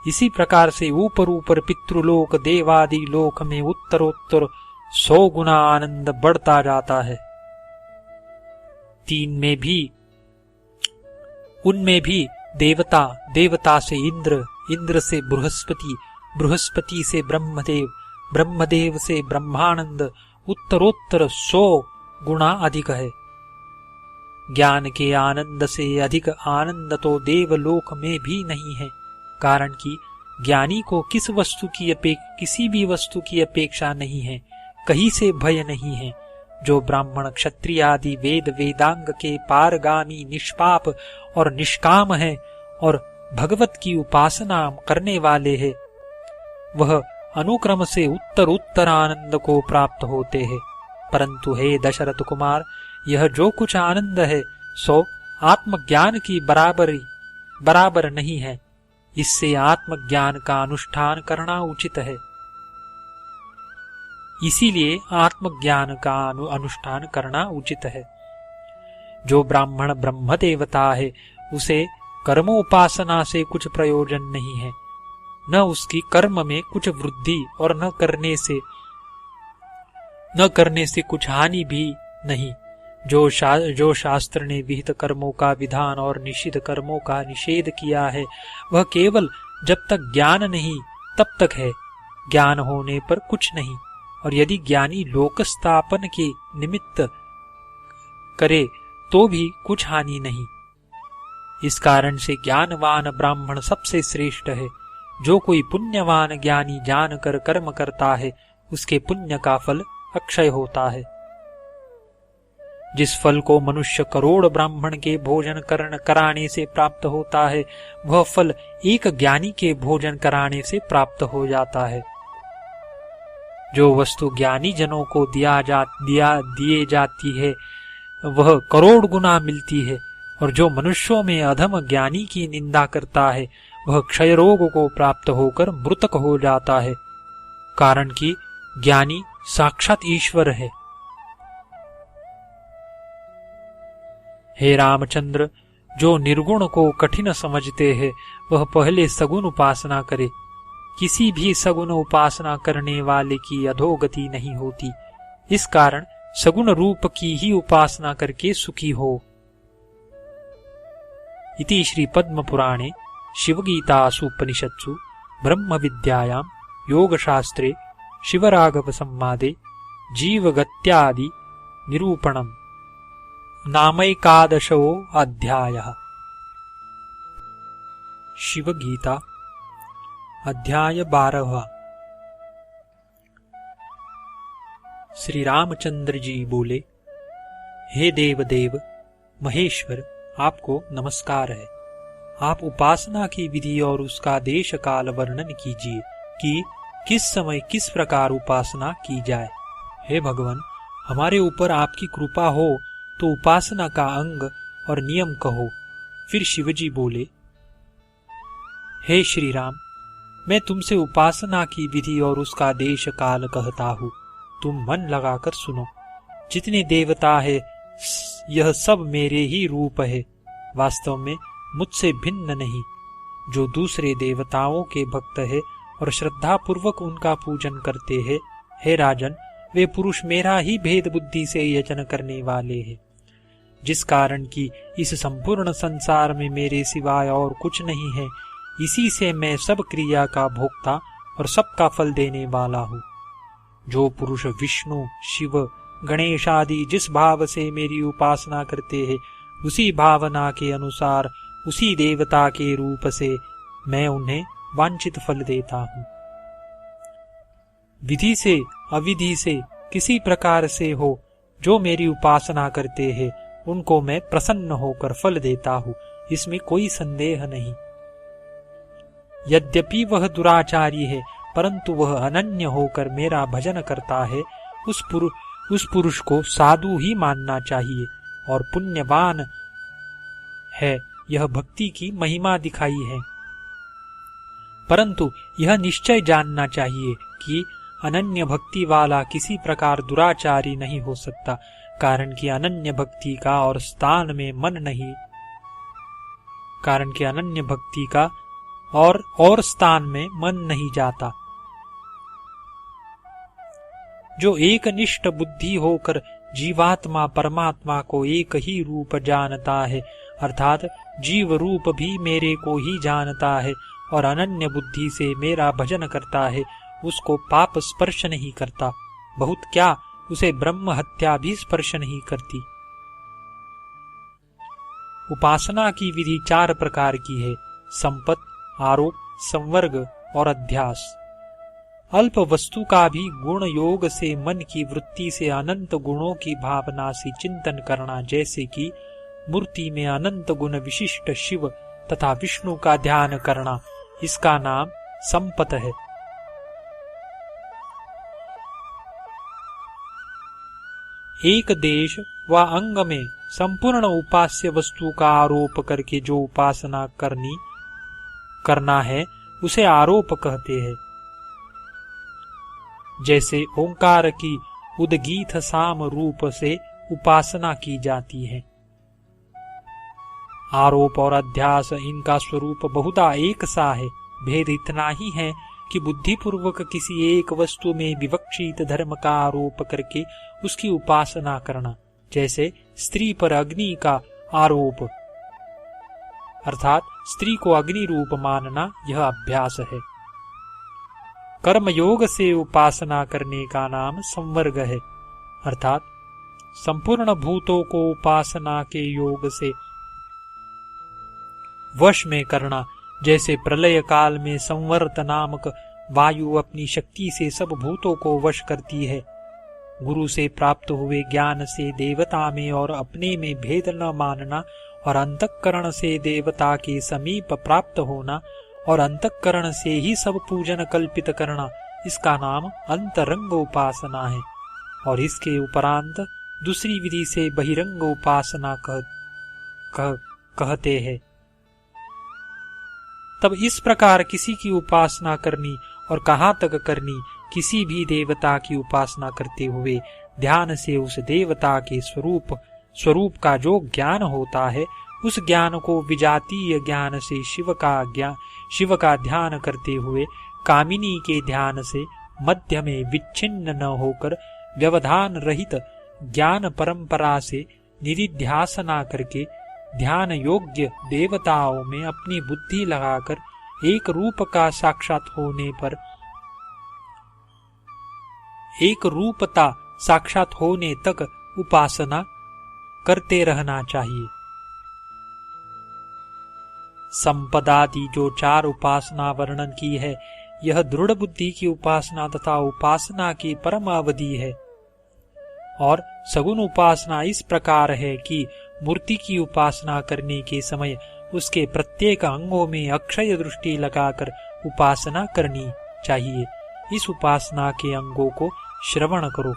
इसी प्रकार से ऊपर ऊपर पितृलोक देवादि लोक में उत्तरोत्तर 100 गुना आनंद बढ़ता जाता है। उनमें भी देवता, देवता से इंद्र, इंद्र से बृहस्पति, बृहस्पति से ब्रह्मदेव, ब्रह्मदेव से ब्रह्मानंद उत्तरोत्तर 100 गुना अधिक है। ज्ञान के आनंद से अधिक आनंद तो देवलोक में भी नहीं है, कारण कि ज्ञानी को किसी भी वस्तु की अपेक्षा नहीं है, कहीं से भय नहीं है। जो ब्राह्मण क्षत्रिय आदि वेद वेदांग के पारगामी निष्पाप और निष्काम है और भगवत की उपासना करने वाले हैं, वह अनुक्रम से उत्तर उत्तर आनंद को प्राप्त होते हैं। परंतु हे दशरथ कुमार, यह जो कुछ आनंद है सो आत्मज्ञान की बराबर नहीं है। इससे आत्मज्ञान का अनुष्ठान करना उचित है। इसीलिए आत्मज्ञान का अनुष्ठान करना उचित है। जो ब्राह्मण ब्रह्म देवता है उसे कर्मोपासना से कुछ प्रयोजन नहीं है, न उसकी कर्म में कुछ वृद्धि और न करने से कुछ हानि भी नहीं। जो शास्त्र ने विहित कर्मों का विधान और निषिद्ध कर्मों का निषेध किया है वह केवल जब तक ज्ञान नहीं तब तक है, ज्ञान होने पर कुछ नहीं। और यदि ज्ञानी लोक स्थापन के निमित्त करे तो भी कुछ हानि नहीं। इस कारण से ज्ञानवान ब्राह्मण सबसे श्रेष्ठ है। जो कोई पुण्यवान ज्ञानी जानकर कर्म करता है उसके पुण्य का फल अक्षय होता है। जिस फल को मनुष्य करोड़ ब्राह्मण के भोजन कराने से प्राप्त होता है वह फल एक ज्ञानी के भोजन कराने से प्राप्त हो जाता है। जो वस्तु ज्ञानी जनों को दिए जाती है वह करोड़ गुना मिलती है, और जो मनुष्यों में अधम ज्ञानी की निंदा करता है वह क्षय रोग को प्राप्त होकर मृतक हो जाता है, कारण कि ज्ञानी साक्षात ईश्वर है। हे रामचंद्र, जो निर्गुण को कठिन समझते हैं वह पहले सगुण उपासना करे। किसी भी सगुण उपासना करने वाले की अधोगति नहीं होती। इस कारण सगुण रूप की ही उपासना करके सुखी हो। इति श्री पद्म पुराणे शिवगीतासु उपनिषत्सु ब्रह्म विद्यायां योगशास्त्रे शिवराघव संवादे जीवगत्यादि निरूपणम् नामैकादशो अध्यायः। शिवगीता अध्याय 12। श्री रामचंद्र जी बोले, हे देवदेव महेश्वर, आपको नमस्कार है। आप उपासना की विधि और उसका देश काल वर्णन कीजिए कि किस समय किस प्रकार उपासना की जाए। हे भगवान, हमारे ऊपर आपकी कृपा हो तो उपासना का अंग और नियम कहो। फिर शिवजी बोले, हे श्री राम, मैं तुमसे उपासना की विधि और उसका देश काल कहता हूँ, तुम मन लगाकर सुनो। जितने देवता है यह सब मेरे ही रूप है, वास्तव में मुझसे भिन्न नहीं। जो दूसरे देवताओं के भक्त है और श्रद्धा पूर्वक उनका पूजन करते हैं, हे राजन, वे पुरुष मेरा ही भेद बुद्धि से यजन करने वाले हैं। जिस कारण की इस संपूर्ण संसार में मेरे सिवाय और कुछ नहीं है, इसी से मैं सब क्रिया का भोक्ता और सबका फल देने वाला हूँ। जो पुरुष विष्णु, शिव, गणेश आदि जिस भाव से मेरी उपासना करते हैं, उसी भावना के अनुसार उसी देवता के रूप से मैं उन्हें वांछित फल देता हूँ। विधि से अविधि से किसी प्रकार से हो, जो मेरी उपासना करते हैं उनको मैं प्रसन्न होकर फल देता हूँ, इसमें कोई संदेह नहीं। यद्यपि वह दुराचारी है, परंतु वह अनन्य होकर मेरा भजन करता है। उस पुरुष को साधु ही मानना चाहिए, और पुण्यवान है, यह भक्ति की महिमा दिखाई है। परंतु यह निश्चय जानना चाहिए कि अनन्य भक्ति वाला किसी प्रकार दुराचारी नहीं हो सकता, कारण कि अनन्य भक्ति का और स्थान में मन नहीं, कारण कि अनन्य भक्ति का और स्थान में मन नहीं जाता। जो एक निष्ठ बुद्धि होकर जीवात्मा परमात्मा को एक ही रूप जानता है, अर्थात जीव रूप भी मेरे को ही जानता है और अनन्य बुद्धि से मेरा भजन करता है, उसको पाप स्पर्श नहीं करता, बहुत क्या उसे ब्रह्म हत्या भी स्पर्श नहीं करती। उपासना की विधि 4 प्रकार की है: संपत, आरोप, संवर्ग और अध्यास। अल्प वस्तु का भी गुण योग से मन की वृत्ति से अनंत गुणों की भावना से चिंतन करना, जैसे कि मूर्ति में अनंत गुण विशिष्ट शिव तथा विष्णु का ध्यान करना, इसका नाम संपत है। एक देश व अंग में संपूर्ण उपास्य वस्तु का आरोप करके जो उपासना करना है, उसे आरोप कहते हैं। जैसे ओंकार की उद्गीत साम रूप से उपासना की जाती है। आरोप और अध्यास इनका स्वरूप बहुधा एक सा है, भेद इतना ही है कि बुद्धिपूर्वक किसी एक वस्तु में विवक्षित धर्म का आरोप करके उसकी उपासना करना, जैसे स्त्री पर अग्नि का आरोप अर्थात स्त्री को अग्नि रूप मानना, यह अभ्यास है। कर्मयोग से उपासना करने का नाम संवर्ग है, अर्थात संपूर्ण भूतों को उपासना के योग से वश में करना, जैसे प्रलय काल में संवर्त नामक वायु अपनी शक्ति से सब भूतों को वश करती है। गुरु से प्राप्त हुए ज्ञान से देवता में और अपने में भेद न मानना और अंतःकरण से देवता के समीप प्राप्त होना और अंतःकरण से ही सब पूजन कल्पित करना, इसका नाम अंतरंग उपासना है। और इसके उपरांत दूसरी विधि से बहिरंग उपासना कहते हैं। तब इस प्रकार किसी की उपासना करनी और कहाँ तक करनी, किसी भी देवता की उपासना करते हुए ध्यान से उस देवता के स्वरूप का जो ज्ञान होता है, उस ज्ञान को विजातीय ज्ञान से शिव का ध्यान करते हुए कामिनी के ध्यान से मध्य में विच्छिन्न न होकर व्यवधान रहित ज्ञान परंपरा से निधिध्यासना करके ध्यान योग्य देवताओं में अपनी बुद्धि लगाकर एक रूप का साक्षात होने पर एक रूपता साक्षात होने तक उपासना करते रहना चाहिए। संपदादि जो 4 उपासना वर्णन की है, यह दृढ़ बुद्धि की उपासना तथा उपासना की परमावधि है। और सगुण उपासना इस प्रकार है कि मूर्ति की उपासना करने के समय उसके प्रत्येक अंगों में अक्षय दृष्टि लगाकर उपासना करनी चाहिए। इस उपासना के अंगों को श्रवण करो।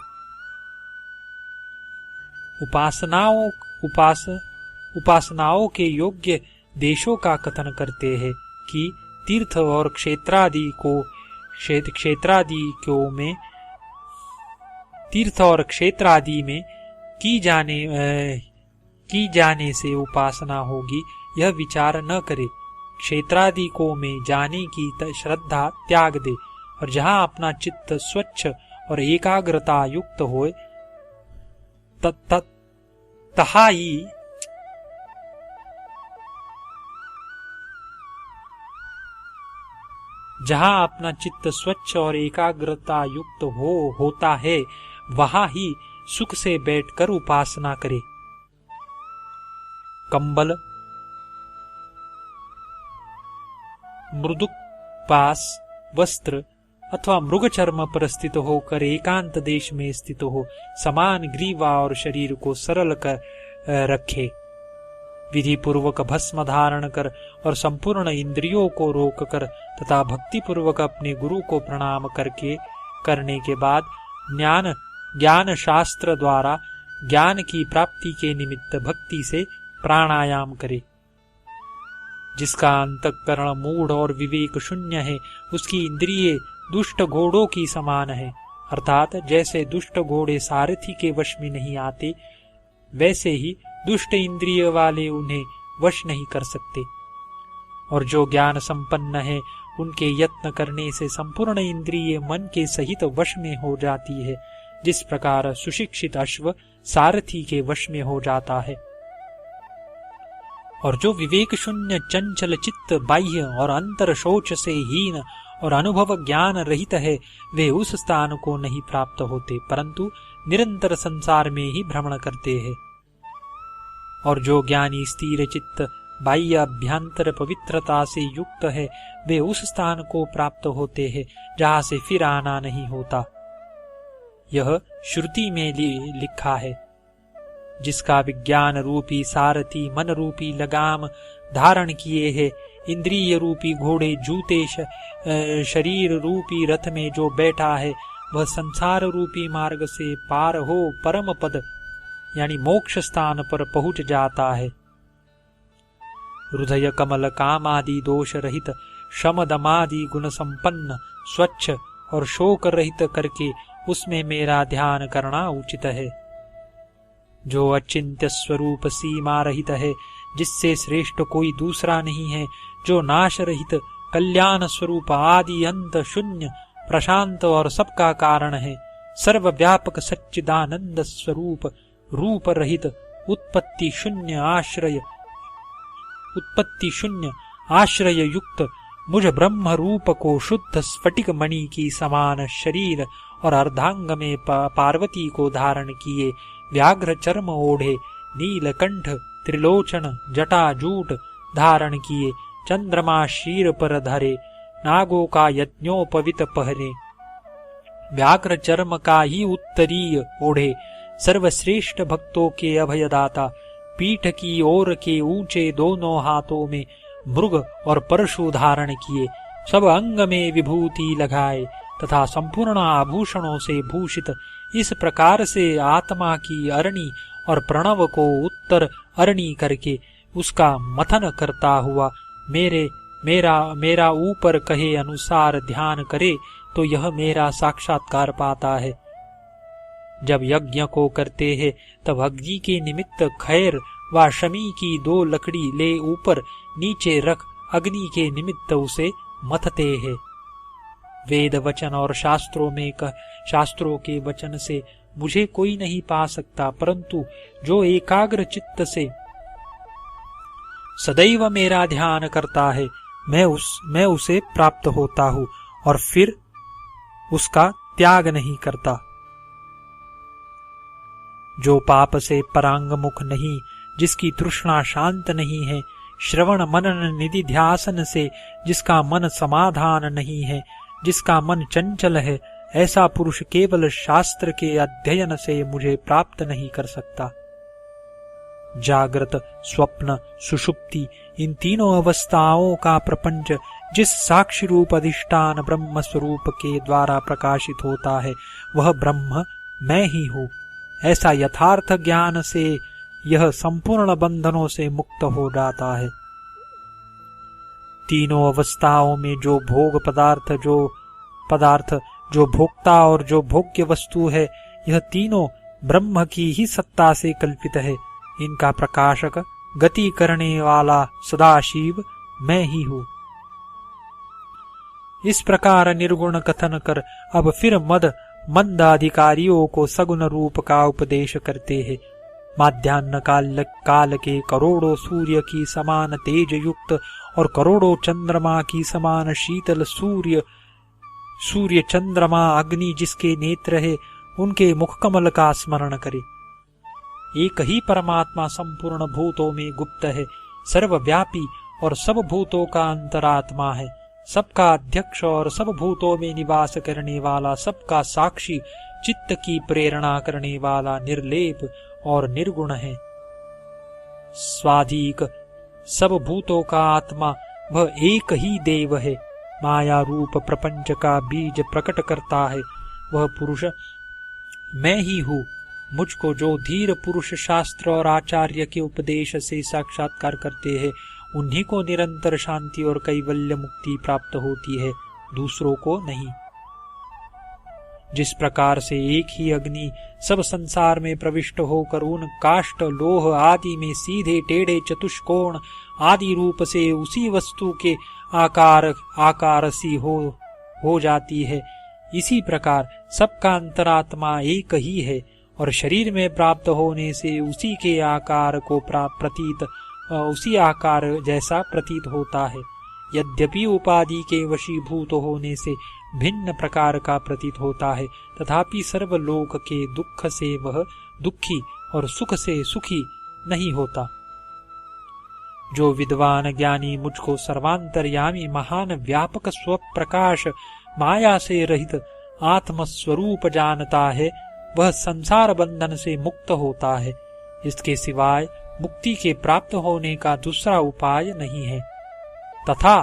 उपासनाओं के योग्य देशों का कथन करते हैं कि तीर्थ और क्षेत्रादि में की जाने से उपासना होगी, यह विचार न करे। क्षेत्रादि को में जाने की श्रद्धा त्याग दे और जहाँ अपना चित्त स्वच्छ और एकाग्रता युक्त होए, तहाई जहाँ अपना चित्त स्वच्छ और एकाग्रता युक्त होता है, वहाँ ही सुख से बैठकर उपासना करे। कंबल, मृदुपास वस्त्र अथवा मृग चर्म पर स्थित होकर एकांत देश में स्थित हो, समान ग्रीवा और शरीर को सरल कर रखे, विधि पूर्वक भस्म धारण कर और संपूर्ण इंद्रियों को रोक कर तथा भक्ति पूर्वक अपने गुरु को प्रणाम करने के बाद ज्ञान शास्त्र द्वारा ज्ञान की प्राप्ति के निमित्त भक्ति से प्राणायाम करे। जिसका अंतःकरण मूढ़ और विवेक शून्य है, उसकी इंद्रिये दुष्ट घोड़ों की समान है। अर्थात जैसे दुष्ट घोड़े सारथी के वश में नहीं आते, वैसे ही दुष्ट इंद्रिय वाले उन्हें वश नहीं कर सकते। और जो ज्ञान संपन्न है, उनके यत्न करने से संपूर्ण इंद्रिय मन के सहित वश में हो जाती है, जिस प्रकार सुशिक्षित अश्व सारथी के वश में हो जाता है। और जो विवेक शून्य चंचल चित्त, बाह्य और अंतर शोच से हीन और अनुभव ज्ञान रहित है, वे उस स्थान को नहीं प्राप्त होते, परंतु निरंतर संसार में ही भ्रमण करते हैं। और जो ज्ञानी स्थिर चित्त, बाह्य अभ्यंतर पवित्रता से युक्त है, वे उस स्थान को प्राप्त होते हैं जहाँ से फिर आना नहीं होता। यह श्रुति में लिखा है, जिसका विज्ञान रूपी सारथी मन रूपी लगाम धारण किए है, इंद्रिय रूपी घोड़े जूते शरीर रूपी रथ में जो बैठा है, वह संसार रूपी मार्ग से पार हो परम पद यानी मोक्ष स्थान पर पहुंच जाता है। हृदय कमल कामादि दोष रहित, शम दमादि गुण संपन्न, स्वच्छ और शोक रहित करके उसमें मेरा ध्यान करना उचित है। जो अचिंत्य स्वरूप सीमा रहित है, जिससे श्रेष्ठ कोई दूसरा नहीं है, जो नाश रहित कल्याण स्वरूप आदि अंत शून्य प्रशांत और सबका कारण है, सर्वव्यापक सच्चिदानंद स्वरूप रूप रहित उत्पत्ति शून्य आश्रय युक्त मुझ ब्रह्म रूप को शुद्ध स्फटिक मणि की समान शरीर और अर्धांग में पार्वती को धारण किए, व्याघ्र चर्म ओढ़े, नीलकंठ त्रिलोचन जटा जूट धारण किए, चंद्रमा शीर पर धरे, नागों का यज्ञोपवित पहने, व्याघ्र चर्म का ही उत्तरीय ओढ़े, सर्वश्रेष्ठ भक्तों के अभयदाता, पीठ की ओर के ऊंचे दोनों हाथों में मृग और परशु धारण किए, सब अंग में विभूति लगाए तथा संपूर्ण आभूषणों से भूषित, इस प्रकार से आत्मा की अरणी और प्रणव को उत्तर अरणी करके उसका मथन करता हुआ मेरा ऊपर कहे अनुसार ध्यान करे, तो यह मेरा साक्षात्कार पाता है। जब यज्ञ को करते हैं, तब अग्नि के निमित्त खैर व शमी की 2 लकड़ी ले ऊपर नीचे रख अग्नि के निमित्त उसे मथते हैं। वेद वचन और शास्त्रों के वचन से मुझे कोई नहीं पा सकता, परंतु जो एकाग्र चित्त से सदैव मेरा ध्यान करता है, मैं उसे प्राप्त होता हूँ और फिर उसका त्याग नहीं करता। जो पाप से परांगमुख नहीं, जिसकी तृष्णा शांत नहीं है, श्रवण मनन निधि ध्यासन से जिसका मन समाधान नहीं है, जिसका मन चंचल है, ऐसा पुरुष केवल शास्त्र के अध्ययन से मुझे प्राप्त नहीं कर सकता। जागृत, स्वप्न, सुषुप्ति इन तीनों अवस्थाओं का प्रपंच जिस साक्षी रूप अधिष्ठान ब्रह्म स्वरूप के द्वारा प्रकाशित होता है, वह ब्रह्म मैं ही हूँ। ऐसा यथार्थ ज्ञान से यह संपूर्ण बंधनों से मुक्त हो जाता है। तीनों अवस्थाओं में जो भोग पदार्थ जो भोक्ता और जो भोग्य वस्तु है, यह तीनों ब्रह्म की ही सत्ता से कल्पित है। इनका प्रकाशक, गति करने वाला सदाशिव मैं ही हूँ। इस प्रकार निर्गुण कथन कर अब फिर मंद अधिकारियों को सगुण रूप का उपदेश करते हैं। माध्याह्न काल के करोड़ों सूर्य की समान तेज युक्त और करोड़ों चंद्रमा की समान शीतल सूर्य चंद्रमा अग्नि जिसके नेत्र है, उनके मुखकमल का स्मरण करे। एक ही परमात्मा संपूर्ण भूतों में गुप्त है, सर्वव्यापी और सब भूतों का अंतरात्मा है, सबका अध्यक्ष और सब भूतों में निवास करने वाला, सबका साक्षी, चित्त की प्रेरणा करने वाला, निर्लेप और निर्गुण है। स्वाधिक सब भूतों का आत्मा वह एक ही देव है, माया रूप प्रपंच का बीज प्रकट करता है, वह पुरुष मैं ही हूँ। मुझको जो धीर पुरुष शास्त्र और आचार्य के उपदेश से साक्षात्कार करते हैं, उन्हीं को निरंतर शांति और कैवल्य मुक्ति प्राप्त होती है, दूसरों को नहीं। जिस प्रकार से एक ही अग्नि सब संसार में प्रविष्ट होकर उन काष्ठ लोह आदि में सीधे टेढ़े चतुष्कोण आदि रूप से उसी वस्तु के आकार सी हो जाती है, इसी प्रकार सबका अंतरात्मा एक ही है और शरीर में प्राप्त होने से उसी के आकार को उसी आकार जैसा प्रतीत होता है। यद्यपि उपाधि के वशीभूत होने से भिन्न प्रकार का प्रतीत होता है, तथापि सर्वलोक के दुख से वह दुखी और सुख से सुखी नहीं होता। जो विद्वान ज्ञानी मुझको सर्वांतर्यामी महान व्यापक स्वप्रकाश माया से रहित आत्मस्वरूप जानता है, वह संसार बंधन से मुक्त होता है। इसके सिवाय मुक्ति के प्राप्त होने का दूसरा उपाय नहीं है। तथा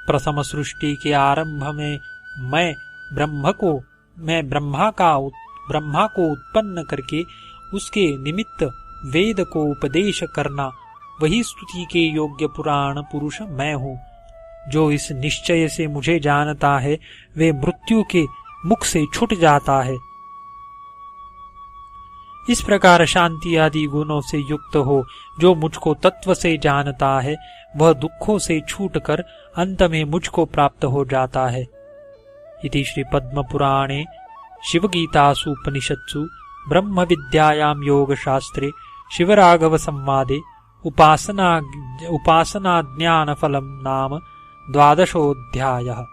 प्रथम सृष्टि के आरंभ में मैं ब्रह्मा को उत्पन्न करके उसके निमित्त वेद को उपदेश करना, वही स्तुति के योग्य पुराण पुरुष मैं हूँ। जो इस निश्चय से मुझे जानता है, वे मृत्यु के मुख से छूट जाता है। इस प्रकार शांति आदि गुणों से युक्त हो जो मुझको तत्व से जानता है, वह दुखों से छूटकर अंत में मुझको प्राप्त हो जाता है। इति श्री पद्म पुराणे शिवगीतासु उपनिषत्सु ब्रह्म विद्यायां योग शास्त्रे शिवराघव संवादे उपासना ज्ञान फलम नाम 12 अध्यायः।